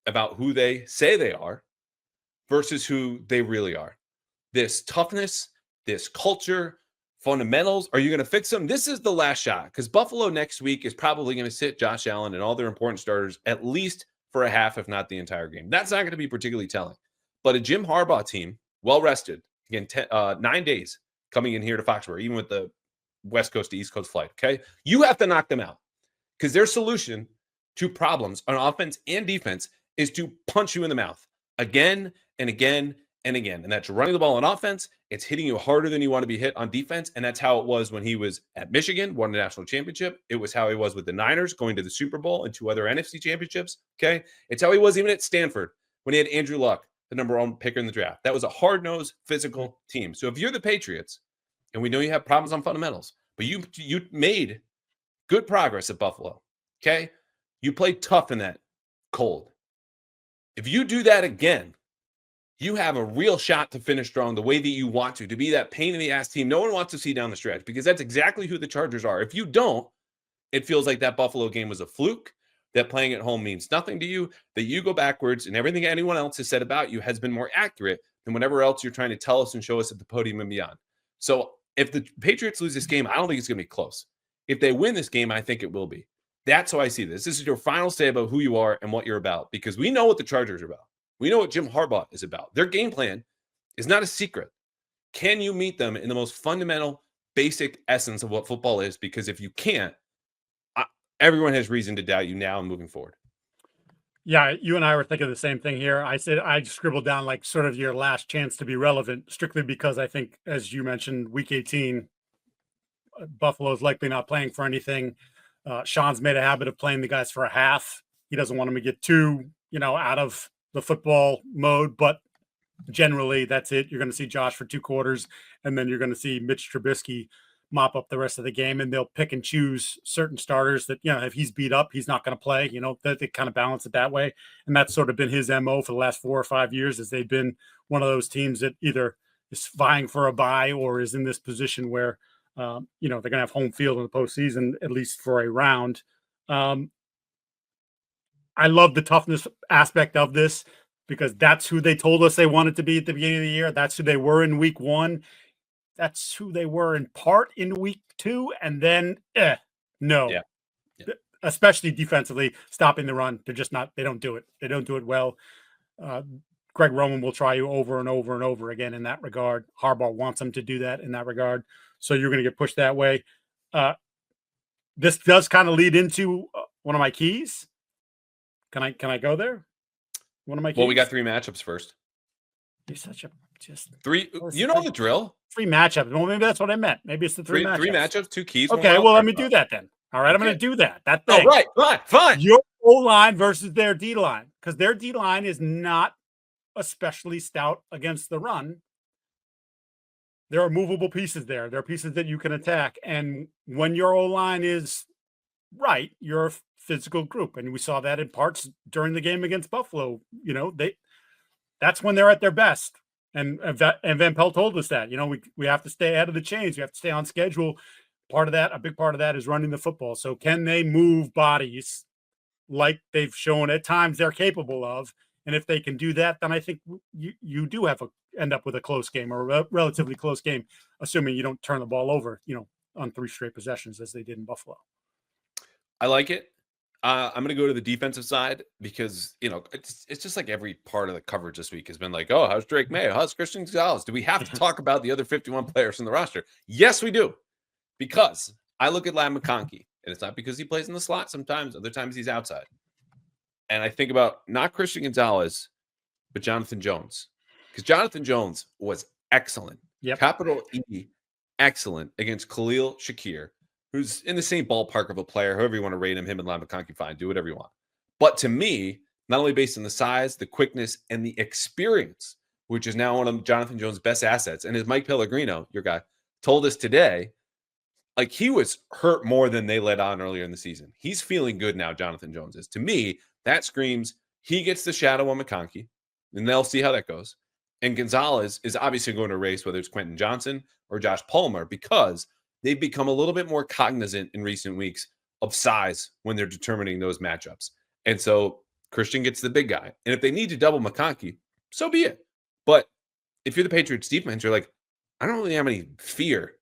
about who they say they are versus who they really are. This toughness, this culture, fundamentals. Are you going to fix them? This is the last shot because Buffalo next week is probably going to sit Josh Allen and all their important starters at least for a half, if not the entire game. That's not going to be particularly telling. But a Jim Harbaugh team, well rested, Again, 9 days coming in here to Foxboro, even with the West Coast to East Coast flight. Okay. You have to knock them out because their solution to problems on offense and defense is to punch you in the mouth again and again and again. And that's running the ball on offense. It's hitting you harder than you want to be hit on defense. And that's how it was when he was at Michigan, won the national championship. It was how he was with the Niners, going to the Super Bowl and 2 other NFC championships. Okay. It's how he was even at Stanford when he had Andrew Luck, the #1 picker in the draft. That was a hard-nosed, physical team. So if you're the Patriots, and we know you have problems on fundamentals, but you made good progress at Buffalo. Okay. You played tough in that cold. If you do that again, you have a real shot to finish strong the way that you want to be that pain in the ass team no one wants to see down the stretch, because that's exactly who the Chargers are. If you don't, it feels like that Buffalo game was a fluke, that playing at home means nothing to you, that you go backwards, and everything anyone else has said about you has been more accurate than whatever else you're trying to tell us and show us at the podium and beyond. So if the Patriots lose this game, I don't think it's going to be close. If they win this game, I think it will be. That's how I see this. This is your final say about who you are and what you're about, because we know what the Chargers are about. We know what Jim Harbaugh is about. Their game plan is not a secret. Can you meet them in the most fundamental, basic essence of what football is? Because if you can't, everyone has reason to doubt you now and moving forward. Yeah, you and I were thinking the same thing here. I said I scribbled down like sort of your last chance to be relevant, strictly because I think, as you mentioned, Week 18, Buffalo's likely not playing for anything. Sean's made a habit of playing the guys for a half. He doesn't want them to get too, out of the football mode, but generally that's it. You're going to see Josh for 2 quarters, and then you're going to see Mitch Trubisky mop up the rest of the game, and they'll pick and choose certain starters that, if he's beat up, he's not going to play, that they kind of balance it that way. And that's sort of been his MO for the last 4 or 5 years, as they've been one of those teams that either is vying for a bye or is in this position where, they're going to have home field in the postseason, at least for a round. I love the toughness aspect of this, because that's who they told us they wanted to be at the beginning of the year. That's who they were in Week 1. That's who they were in part in Week 2. And then, no. Yeah. Especially defensively, stopping the run. They're just not, they don't do it. They don't do it well. Greg Roman will try you over and over and over again in that regard. Harbaugh wants them to do that in that regard. So you're going to get pushed that way. This does kind of lead into one of my keys. Can I go there? One of my keys? Well, we got 3 matchups first. You're such a just 3. You know the drill. 3 matchups. Well, maybe that's what I meant. Maybe it's the 3 matchups. 3 matchups, 2 keys. Okay, well, let me do that then. All right, I'm going to do that. That thing. All right, fine. Your O-line versus their D-line, because their D-line is not especially stout against the run. There are movable pieces there. There are pieces that you can attack. And when your O-line is right, you're a physical group. And we saw that in parts during the game against Buffalo. That's when they're at their best. And Van Pelt told us that, we have to stay ahead of the chains. We have to stay on schedule. A big part of that is running the football. So can they move bodies like they've shown at times they're capable of? And if they can do that, then I think you do end up with a close game, or a relatively close game, assuming you don't turn the ball over, on 3 straight possessions as they did in Buffalo. I like it. I'm going to go to the defensive side, because, it's just like every part of the coverage this week has been like, oh, how's Drake Maye? How's Christian Gonzalez? Do we have to talk about the other 51 players in the roster? Yes, we do. Because I look at Ladd McConkey, and it's not because he plays in the slot sometimes. Other times he's outside. And I think about not Christian Gonzalez, but Jonathan Jones. Because Jonathan Jones was excellent. Yep. Capital E, excellent against Khalil Shakir, who's in the same ballpark of a player. However you want to rate him and Ladd McConkey, fine. Do whatever you want. But to me, not only based on the size, the quickness, and the experience, which is now one of Jonathan Jones' best assets, and as Mike Pellegrino, your guy, told us today, like, he was hurt more than they let on earlier in the season. He's feeling good now, Jonathan Jones is. To me, that screams he gets the shadow on McConkey, and they'll see how that goes. And Gonzalez is obviously going to race, whether it's Quentin Johnson or Josh Palmer, because they've become a little bit more cognizant in recent weeks of size when they're determining those matchups. And so Christian gets the big guy. And if they need to double McConkey, so be it. But if you're the Patriots defense, you're like, I don't really have any fear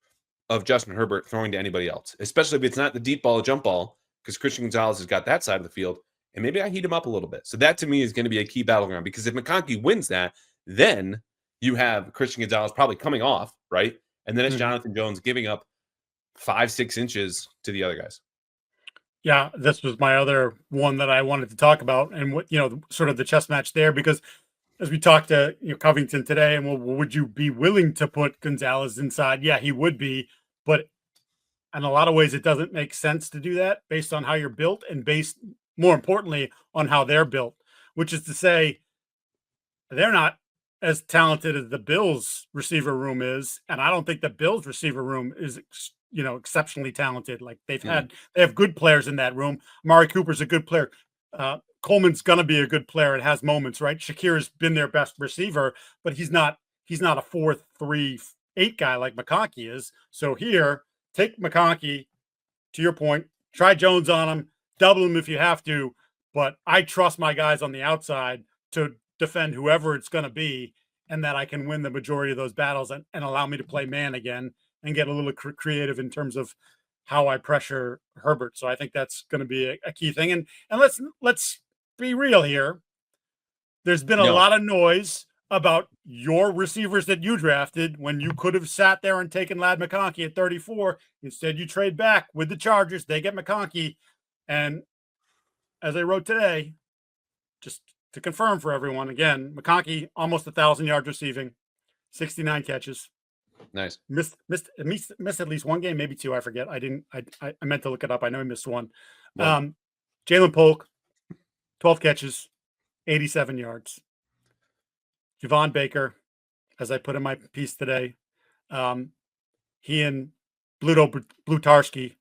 of Justin Hebert throwing to anybody else, especially if it's not the deep ball or jump ball, because Christian Gonzalez has got that side of the field. And maybe I heat him up a little bit. So that to me is going to be a key battleground, because if McConkey wins that, then you have Christian Gonzalez probably coming off, right? And then it's Mhm. Jonathan Jones giving up 5-6 inches to the other guys. Yeah, this was my other one that I wanted to talk about, and what, sort of the chess match there, because as we talked to Covington today, and well, would you be willing to put Gonzalez inside? Yeah, he would be, but in a lot of ways, it doesn't make sense to do that based on how you're built, and based, more importantly, on how they're built, which is to say, they're not as talented as the Bills receiver room is, and I don't think the Bills receiver room is exceptionally talented. Like they have good players in that room. Amari Cooper's a good player. Coleman's gonna be a good player. It has moments, right? Shakir's been their best receiver, but he's not a 4-3-8 guy like McConkey is. So here, take McConkey, to your point, try Jones on him, double him if you have to, but I trust my guys on the outside to defend whoever it's going to be, and that I can win the majority of those battles, and allow me to play man again and get a little creative in terms of how I pressure Herbert. So I think that's going to be a key thing. And let's be real here. There's been a lot of noise about your receivers that you drafted when you could have sat there and taken Ladd McConkey at 34. Instead, you trade back with the Chargers. They get McConkey. And as I wrote today, just to confirm for everyone, again, McConkey almost 1,000 yards receiving, 69 catches. Nice. Missed at least one game, maybe two. I forget. I meant to look it up. I know he missed one. Jalen Polk, 12 catches, 87 yards. Javon Baker, as I put in my piece today, he and Blutarski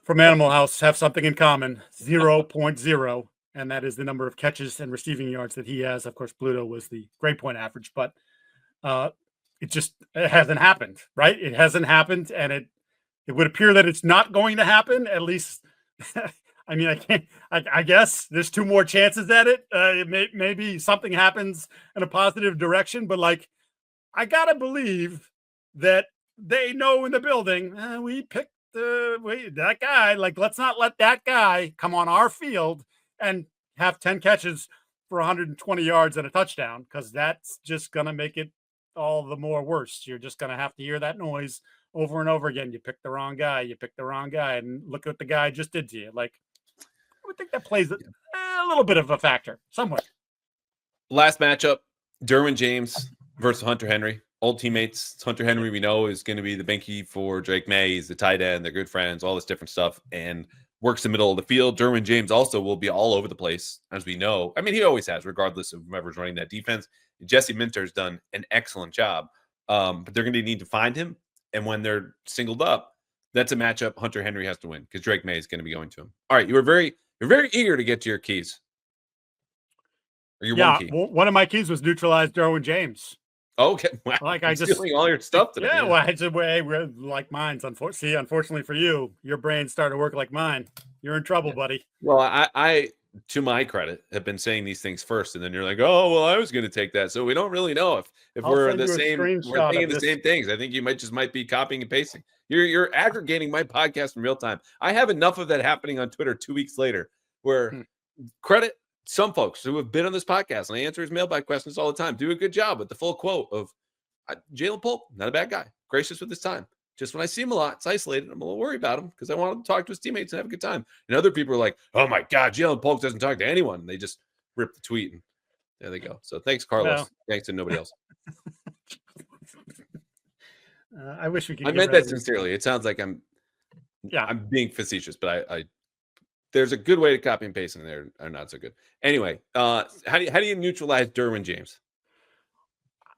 from Animal House have something in common, 0.0. And that is the number of catches and receiving yards that he has. Of course, Bluto was the grade point average, but it hasn't happened, right? It hasn't happened, and it would appear that it's not going to happen, at least. I mean, I guess there's two more chances at it. Maybe something happens in a positive direction, but like, I gotta believe that they know in the building, we picked that guy. Like, let's not let that guy come on our field and have 10 catches for 120 yards and a touchdown, because that's just going to make it all the more worse. You're just going to have to hear that noise over and over again. You picked the wrong guy. You picked the wrong guy. And look what the guy just did to you. Like, I would think that plays a little bit of a factor somewhere. Last matchup, Derwin James versus Hunter Henry. Old teammates. Hunter Henry, we know, is going to be the binky for Drake Maye. He's the tight end. They're good friends, all this different stuff. And works the middle of the field. Derwin James also will be all over the place, as we know. I mean, he always has, regardless of whoever's running that defense. Jesse Minter's done an excellent job, but they're going to need to find him. And when they're singled up, that's a matchup Hunter Henry has to win, because Drake Maye is going to be going to him. All right, you're very eager to get to your keys. Or your one key. One of my keys was neutralize Derwin James. Okay, wow. Like, I'm stealing all your stuff today. Yeah, well, it's a way like mine's. Unfortunately for you, your brain started to work like mine. You're in trouble, buddy. Well, I, to my credit, have been saying these things first, and then you're like, "Oh, well, I was going to take that." So we don't really know if we're the same. We're thinking the same things. I think you might be copying and pasting. You're aggregating my podcast in real time. I have enough of that happening on Twitter 2 weeks later, where credit some folks who have been on this podcast, and I answer his mailbag questions all the time, do a good job with the full quote of Jalen Polk, not a bad guy, gracious with his time. Just when I see him a lot, it's isolated. I'm a little worried about him because I want him to talk to his teammates and have a good time. And other people are like, "Oh my God, Jalen Polk doesn't talk to anyone." And they just rip the tweet, and there they go. So thanks, Carlos. Well, thanks to nobody else. I wish we could. I meant that sincerely. It sounds like I'm being facetious, but I there's a good way to copy and paste in there, or not so good. Anyway, how do you neutralize Derwin James?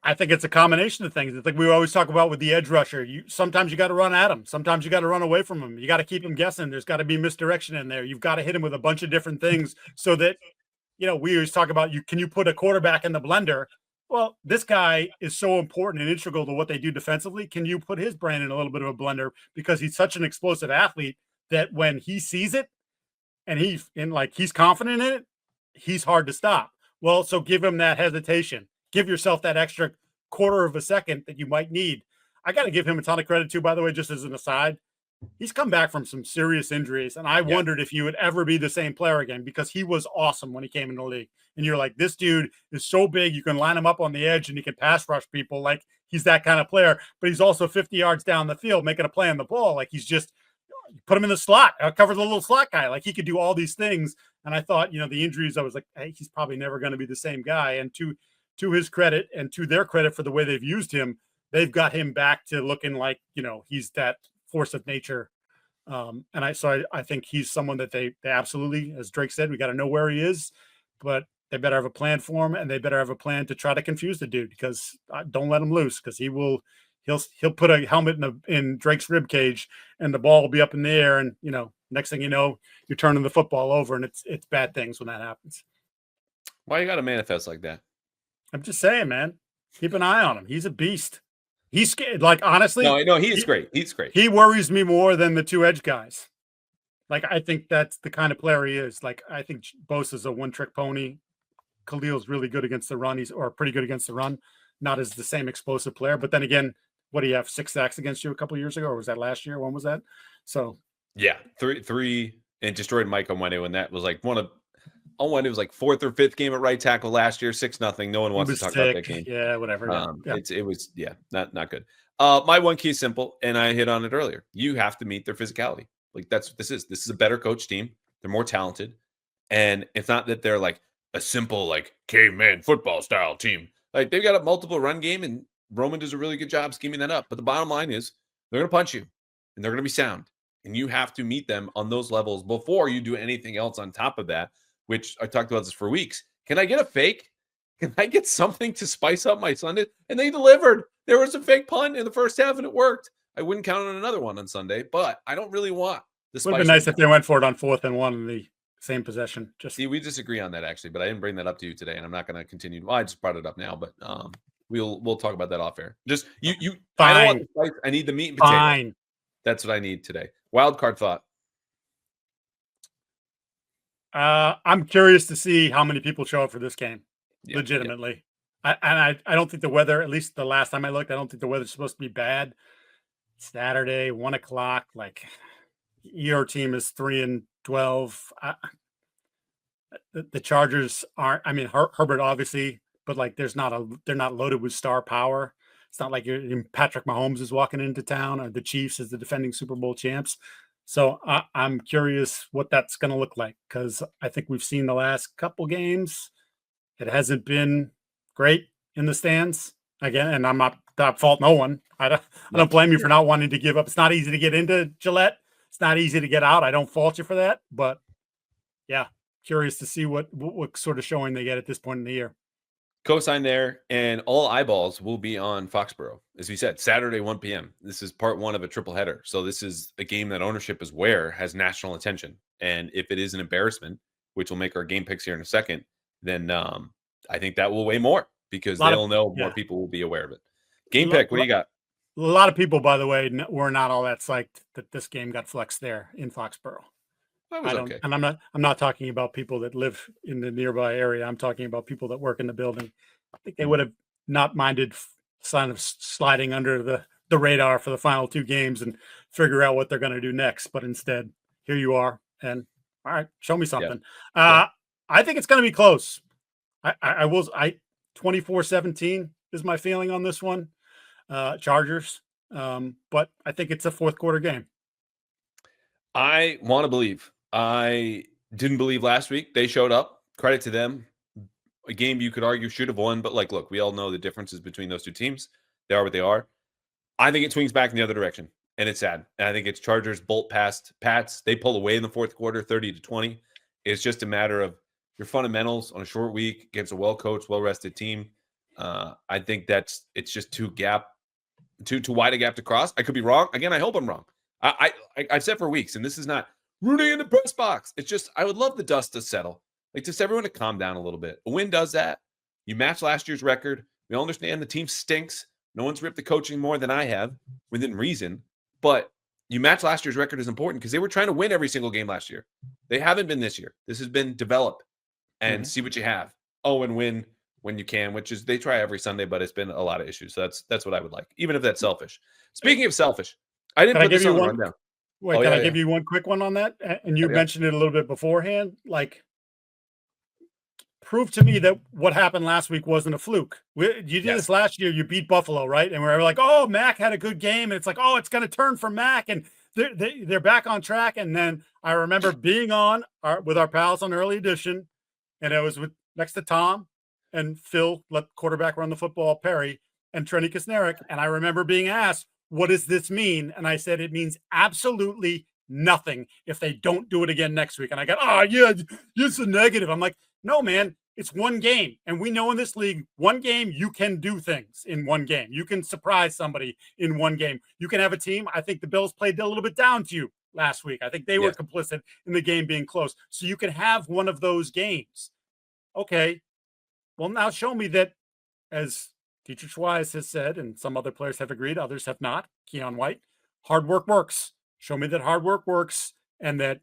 I think it's a combination of things. It's like we always talk about with the edge rusher. Sometimes you got to run at him. Sometimes you got to run away from him. You got to keep him guessing. There's got to be misdirection in there. You've got to hit him with a bunch of different things so that, we always talk about can you put a quarterback in the blender? Well, this guy is so important and integral to what they do defensively. Can you put his brain in a little bit of a blender, because he's such an explosive athlete that when he sees it and he's confident in it, he's hard to stop. Well, so give him that hesitation. Give yourself that extra quarter of a second that you might need. I got to give him a ton of credit too, by the way, just as an aside. he's come back from some serious injuries, and I wondered if he would ever be the same player again, because he was awesome when he came into the league. And you're like, this dude is so big, you can line him up on the edge and he can pass rush people. Like, he's that kind of player, but he's also 50 yards down the field making a play on the ball. Like, he's just, put him in the slot, cover the little slot guy. Like, he could do all these things. And I thought, the injuries, I was like, hey, he's probably never going to be the same guy. And to his credit and to their credit for the way they've used him, they've got him back to looking like, he's that force of nature. And I think he's someone that they absolutely, as Drake said, we got to know where he is, but they better have a plan for him, and they better have a plan to try to confuse the dude, because don't let him loose, because he'll put a helmet in Drake's rib cage, and the ball will be up in the air, and next thing you know, you're turning the football over, and it's bad things when that happens. Why you got to manifest like that? I'm just saying, man. Keep an eye on him. He's a beast. He's scared. Like, honestly, no, he's great. He's great. He worries me more than the two edge guys. Like, I think that's the kind of player he is. Like, I think Bosa's a one-trick pony. Khalil's really good against the run. Or pretty good against the run. Not as the same explosive player. But then again, what do you have? 6 sacks against you a couple of years ago? Or was that last year? When was that? So yeah, three and destroyed Mike on Monday when that was like on Monday, it was like 4th or 5th game at right tackle last year, 6-0. No one wants to talk about that game. Yeah, whatever. It was not good. My one key is simple, and I hit on it earlier. You have to meet their physicality. Like, that's what this is. This is a better coach team. They're more talented. And it's not that they're like a simple, like, caveman football style team. Like, they've got a multiple run game, and Roman does a really good job scheming that up. But the bottom line is they're going to punch you, and they're going to be sound. And you have to meet them on those levels before you do anything else on top of that, which I talked about this for weeks. Can I get a fake? Can I get something to spice up my Sunday? And they delivered. There was a fake punt in the first half, and it worked. I wouldn't count on another one on Sunday, but I don't really want the spice. Would have been nice if they went for it on 4th and 1 in the same possession. See, we disagree on that, actually, but I didn't bring that up to you today, and I'm not going to continue. Well, I just brought it up now, but we'll talk about that off air. Just you. I don't want the spice. I need the meat and potato. Fine. That's what I need today. Wild card thought. I'm curious to see how many people show up for this game. Legitimately. I don't think the weather, at least the last time I looked, I don't think the weather's supposed to be bad. Saturday, 1:00. Like, your team is 3-12. The Chargers aren't. I mean, Herbert obviously, but like, they're not loaded with star power. It's not like Patrick Mahomes is walking into town, or the Chiefs as the defending Super Bowl champs. So I'm curious what that's going to look like, because I think we've seen the last couple games. It hasn't been great in the stands again, and I'm not fault no one. I don't blame you for not wanting to give up. It's not easy to get into Gillette. It's not easy to get out. I don't fault you for that, but yeah, curious to see what sort of showing they get at this point in the year. Cosign there, and all eyeballs will be on Foxboro, as we said, Saturday, 1 p.m. This is part 1 of a triple header. So this is a game that ownership is aware has national attention. And if it is an embarrassment, which will make our game picks here in a second, then I think that will weigh more, because they'll know more people will be aware of it. Game pick, what do you got? A lot of people, by the way, were not all that psyched that this game got flexed there in Foxboro. Okay. And I'm not talking about people that live in the nearby area. I'm talking about people that work in the building. I think they would have not minded sign of sliding under the radar for the final 2 games and figure out what they're going to do next. But instead, here you are. And all right, show me something. I think it's going to be close. I will. 24-17 is my feeling on this one. Chargers. But I think it's a 4th quarter game. I want to believe. I didn't believe last week. They showed up. Credit to them. A game you could argue should have won, but like, look, we all know the differences between those two teams. They are what they are. I think it swings back in the other direction, and it's sad. And I think it's Chargers bolt past Pats. They pull away in the 4th quarter, 30-20. It's just a matter of your fundamentals on a short week against a well-coached, well-rested team. I think it's just too wide a gap to cross. I could be wrong. Again, I hope I'm wrong. I've said for weeks, and this is not rooting in the press box. It's just, I would love the dust to settle. Like, just everyone to calm down a little bit. A win does that. You match last year's record. We all understand the team stinks. No one's ripped the coaching more than I have within reason. But you match last year's record is important, because they were trying to win every single game last year. They haven't been this year. This has been develop and see what you have. Oh, and win when you can, which is, they try every Sunday, but it's been a lot of issues. So that's what I would like, even if that's selfish. Speaking of selfish, I didn't put this on the rundown. Wait, can I give you one quick one on that? And you mentioned it a little bit beforehand. Like, prove to me that what happened last week wasn't a fluke. You did this last year. You beat Buffalo, right? And we're like, oh, Mac had a good game. And it's like, oh, it's going to turn for Mac. And they're back on track. And then I remember being on with our pals on Early Edition. And I was next to Tom and Phil, let quarterback run the football, Perry, and Trenny Kasnerick. And I remember being asked, what does this mean? And I said, it means absolutely nothing if they don't do it again next week. And I got, oh, yeah, it's a negative. I'm like, no, man, it's one game. And we know in this league, one game, you can do things in one game. You can surprise somebody in one game. You can have a team. I think the Bills played a little bit down to you last week. I think they were complicit in the game being close. So you can have one of those games. Okay. Well, now show me that, as Teacher Schweiss has said, and some other players have agreed, others have not, Keon White, hard work works. Show me that hard work works and that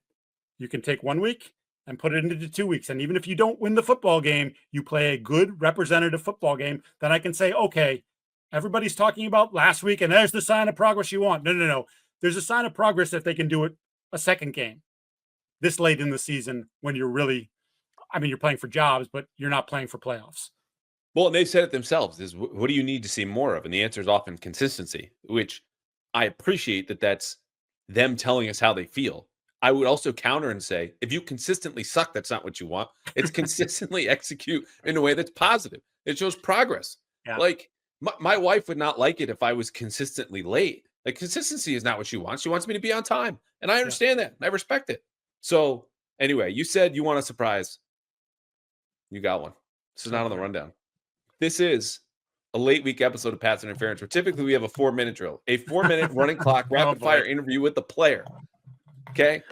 you can take 1 week and put it into 2 weeks. And even if you don't win the football game, you play a good representative football game, then I can say, okay, everybody's talking about last week and there's the sign of progress you want. No. There's a sign of progress if they can do it a second game this late in the season when you're really, you're playing for jobs, but you're not playing for playoffs. Well, and they said it themselves, is what do you need to see more of? And the answer is often consistency, which I appreciate that that's them telling us how they feel. I would also counter and say, if you consistently suck, that's not what you want. It's consistently execute in a way that's positive. It shows progress. Yeah. Like my wife would not like it if I was consistently late. Like, consistency is not what she wants. She wants me to be on time. And I understand that. And I respect it. So anyway, you said you want a surprise. You got one. This is not on the rundown. This is a late week episode of Pass Interference, where typically we have a 4-minute drill, a 4-minute running clock, rapid fire interview with the player. Okay.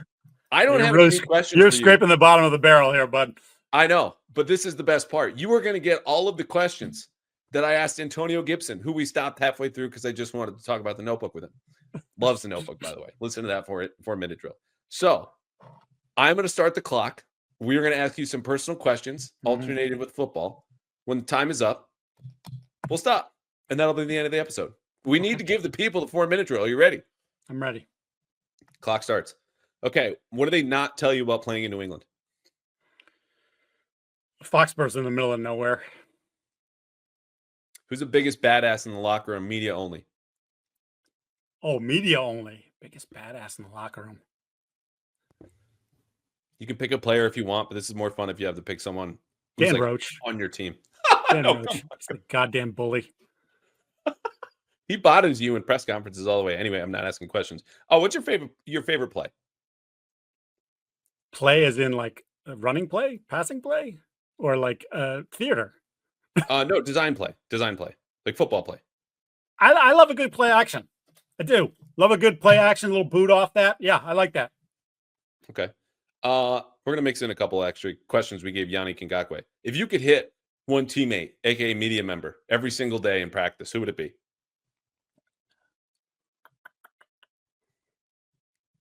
I don't have any questions. You're scraping the bottom of the barrel here, bud. I know, but this is the best part. You are going to get all of the questions that I asked Antonio Gibson, who we stopped halfway through because I just wanted to talk about the Notebook with him. Loves the Notebook, by the way. Listen to that 4-minute drill. So I'm going to start the clock. We're going to ask you some personal questions, alternated with football. When the time is up, we'll stop, and that'll be the end of the episode. We need to give the people the 4-minute drill. Are you ready? I'm ready. Clock starts. Okay, what do they not tell you about playing in New England? Foxboro's in the middle of nowhere. Who's the biggest badass in the locker room? Media only. Oh, media only. Biggest badass in the locker room. You can pick a player if you want, but this is more fun if you have to pick someone who's Dan Roach on your team. Dan Roach. He's a goddamn bully. He bothers you in press conferences all the way. Anyway, I'm not asking questions. Oh, what's your favorite play? Play as in like a running play, passing play, or like theater? No, design play. Like football play. I love a good play action. I do. Love a good play action, a little boot off that. Yeah, I like that. Okay. We're going to mix in a couple extra questions we gave Yannick Ngakoue. If you could hit one teammate, aka media member, every single day in practice, who would it be?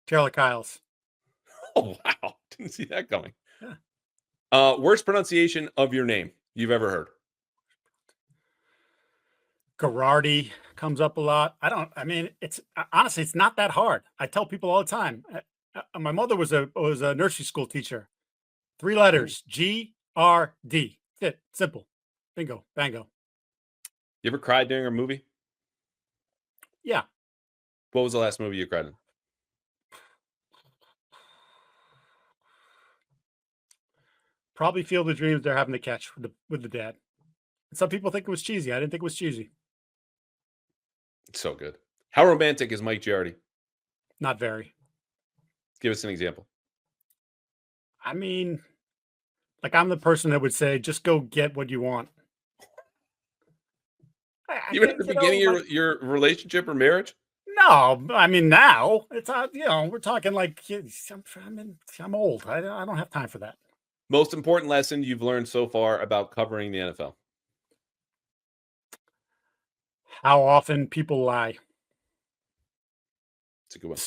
Tayler Kyles. Oh, wow. Didn't see that coming. Yeah. Worst pronunciation of your name you've ever heard? Giardi comes up a lot. It's honestly, it's not that hard. I tell people all the time. My mother was a nursery school teacher. 3 letters, G-R-D. That's it. Simple. Bingo. Bango. You ever cried during a movie? Yeah. What was the last movie you cried in? Probably Field of Dreams they're having to catch with the dad. Some people think it was cheesy. I didn't think it was cheesy. It's so good. How romantic is Mike Giardi? Not very. Give us an example. I mean, like, I'm the person that would say, just go get what you want. Even at the beginning of your relationship or marriage? No, I mean, now it's we're talking like I'm old. I don't have time for that. Most important lesson you've learned so far about covering the NFL? How often people lie. It's a good one.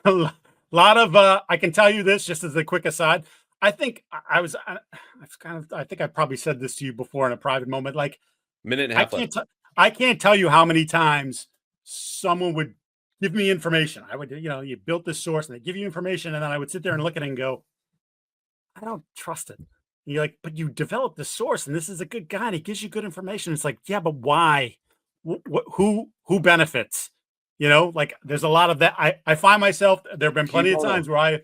A lot of I can tell you this just as a quick aside. I think I think I probably said this to you before in a private moment. Like, minute and a half. I can't tell you how many times someone would give me information. I would, you built this source and they give you information, and then I would sit there and look at it and go, I don't trust it. And you're like, but you developed the source, and this is a good guy, and he gives you good information. It's like, yeah, but why? Who benefits? Like there's a lot of that. I find myself, there have been plenty of times where I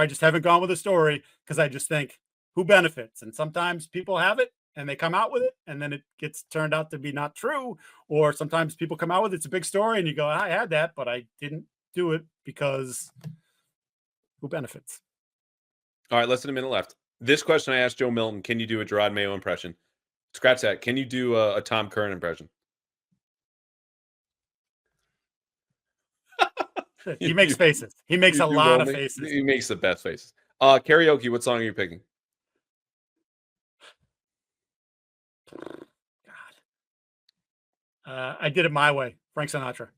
just haven't gone with a story because I just think, who benefits? And sometimes people have it and they come out with it, and then it gets turned out to be not true. Or sometimes people come out with it's a big story and you go, I had that, but I didn't do it because who benefits? All right, less than a minute left. This question I asked Joe Milton, can you do a Gerard Mayo impression? Scratch that. Can you do a Tom Curran impression? He makes faces. He makes a lot of faces. He makes the best faces. Karaoke, what song are you picking? God. I did it my way. Frank Sinatra.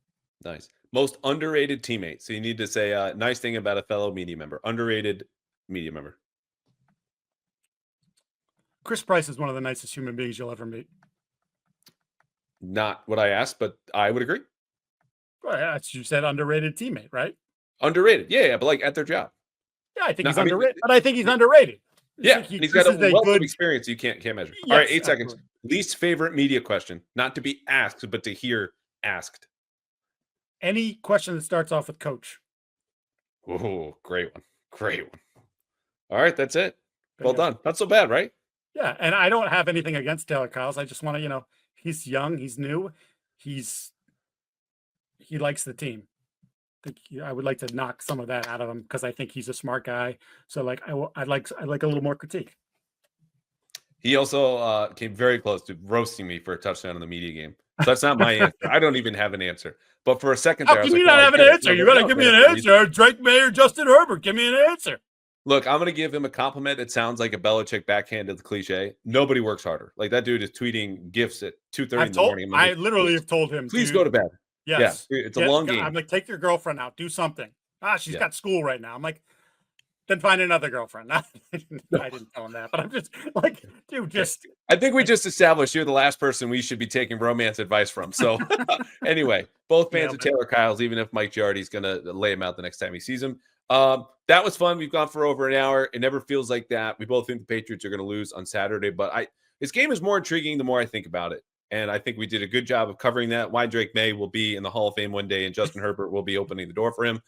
Nice. Most underrated teammate. So you need to say a nice thing about a fellow media member. Underrated media member. Chris Price is one of the nicest human beings you'll ever meet. Not what I asked, but I would agree. Well, you said underrated teammate, right? Underrated. Yeah, but like at their job. Yeah, I think he's underrated. But I think he's underrated. Yeah, he's got a wealth of experience you can't measure. Yes, all right, 8 seconds. Least favorite media question. Not to be asked, but to hear asked. Any question that starts off with coach. Oh, great one. Great one. All right, that's it. Well done. Not so bad, right? Yeah, and I don't have anything against Tayler Kyles. I just want to, he's young, he's new, he likes the team. I would like to knock some of that out of him because I think he's a smart guy. So I'd like a little more critique. He also came very close to roasting me for a touchdown in the media game. So that's not my answer. I don't even have an answer. But for a second there, how can you not have an answer? You got to give me an answer. Drake Maye or Justin Hebert, give me an answer. Look, I'm going to give him a compliment that sounds like a Belichick backhanded cliche. Nobody works harder. Like that dude is tweeting gifts at 2:30 in the morning. I literally have told him, please go to bed. Yes. Yeah, it's a long game. I'm like, take your girlfriend out. Do something. She's got school right now. I'm like, then find another girlfriend. I didn't tell him that, but I'm just like, dude, I think we just established you're the last person we should be taking romance advice from. So anyway, both fans of Tayler Kyles, even if Mike Giardi is going to lay him out the next time he sees him. That was fun. We've gone for over an hour. It never feels like that. We both think the Patriots are going to lose on Saturday, but this game is more intriguing the more I think about it. And I think we did a good job of covering that. Why Drake Maye will be in the Hall of Fame one day and Justin Hebert will be opening the door for him.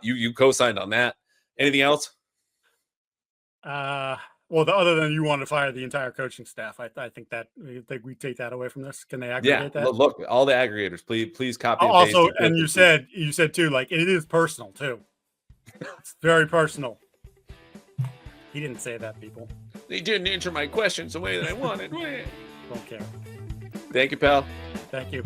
You co-signed on that. Anything else? Well, other than you want to fire the entire coaching staff, I think we take that away from this. Can they aggregate that? Look, all the aggregators, please copy. Also, and you said too, like it is personal too. It's very personal. He didn't say that, people. They didn't answer my questions the way that I wanted. Don't care. Thank you, pal. Thank you.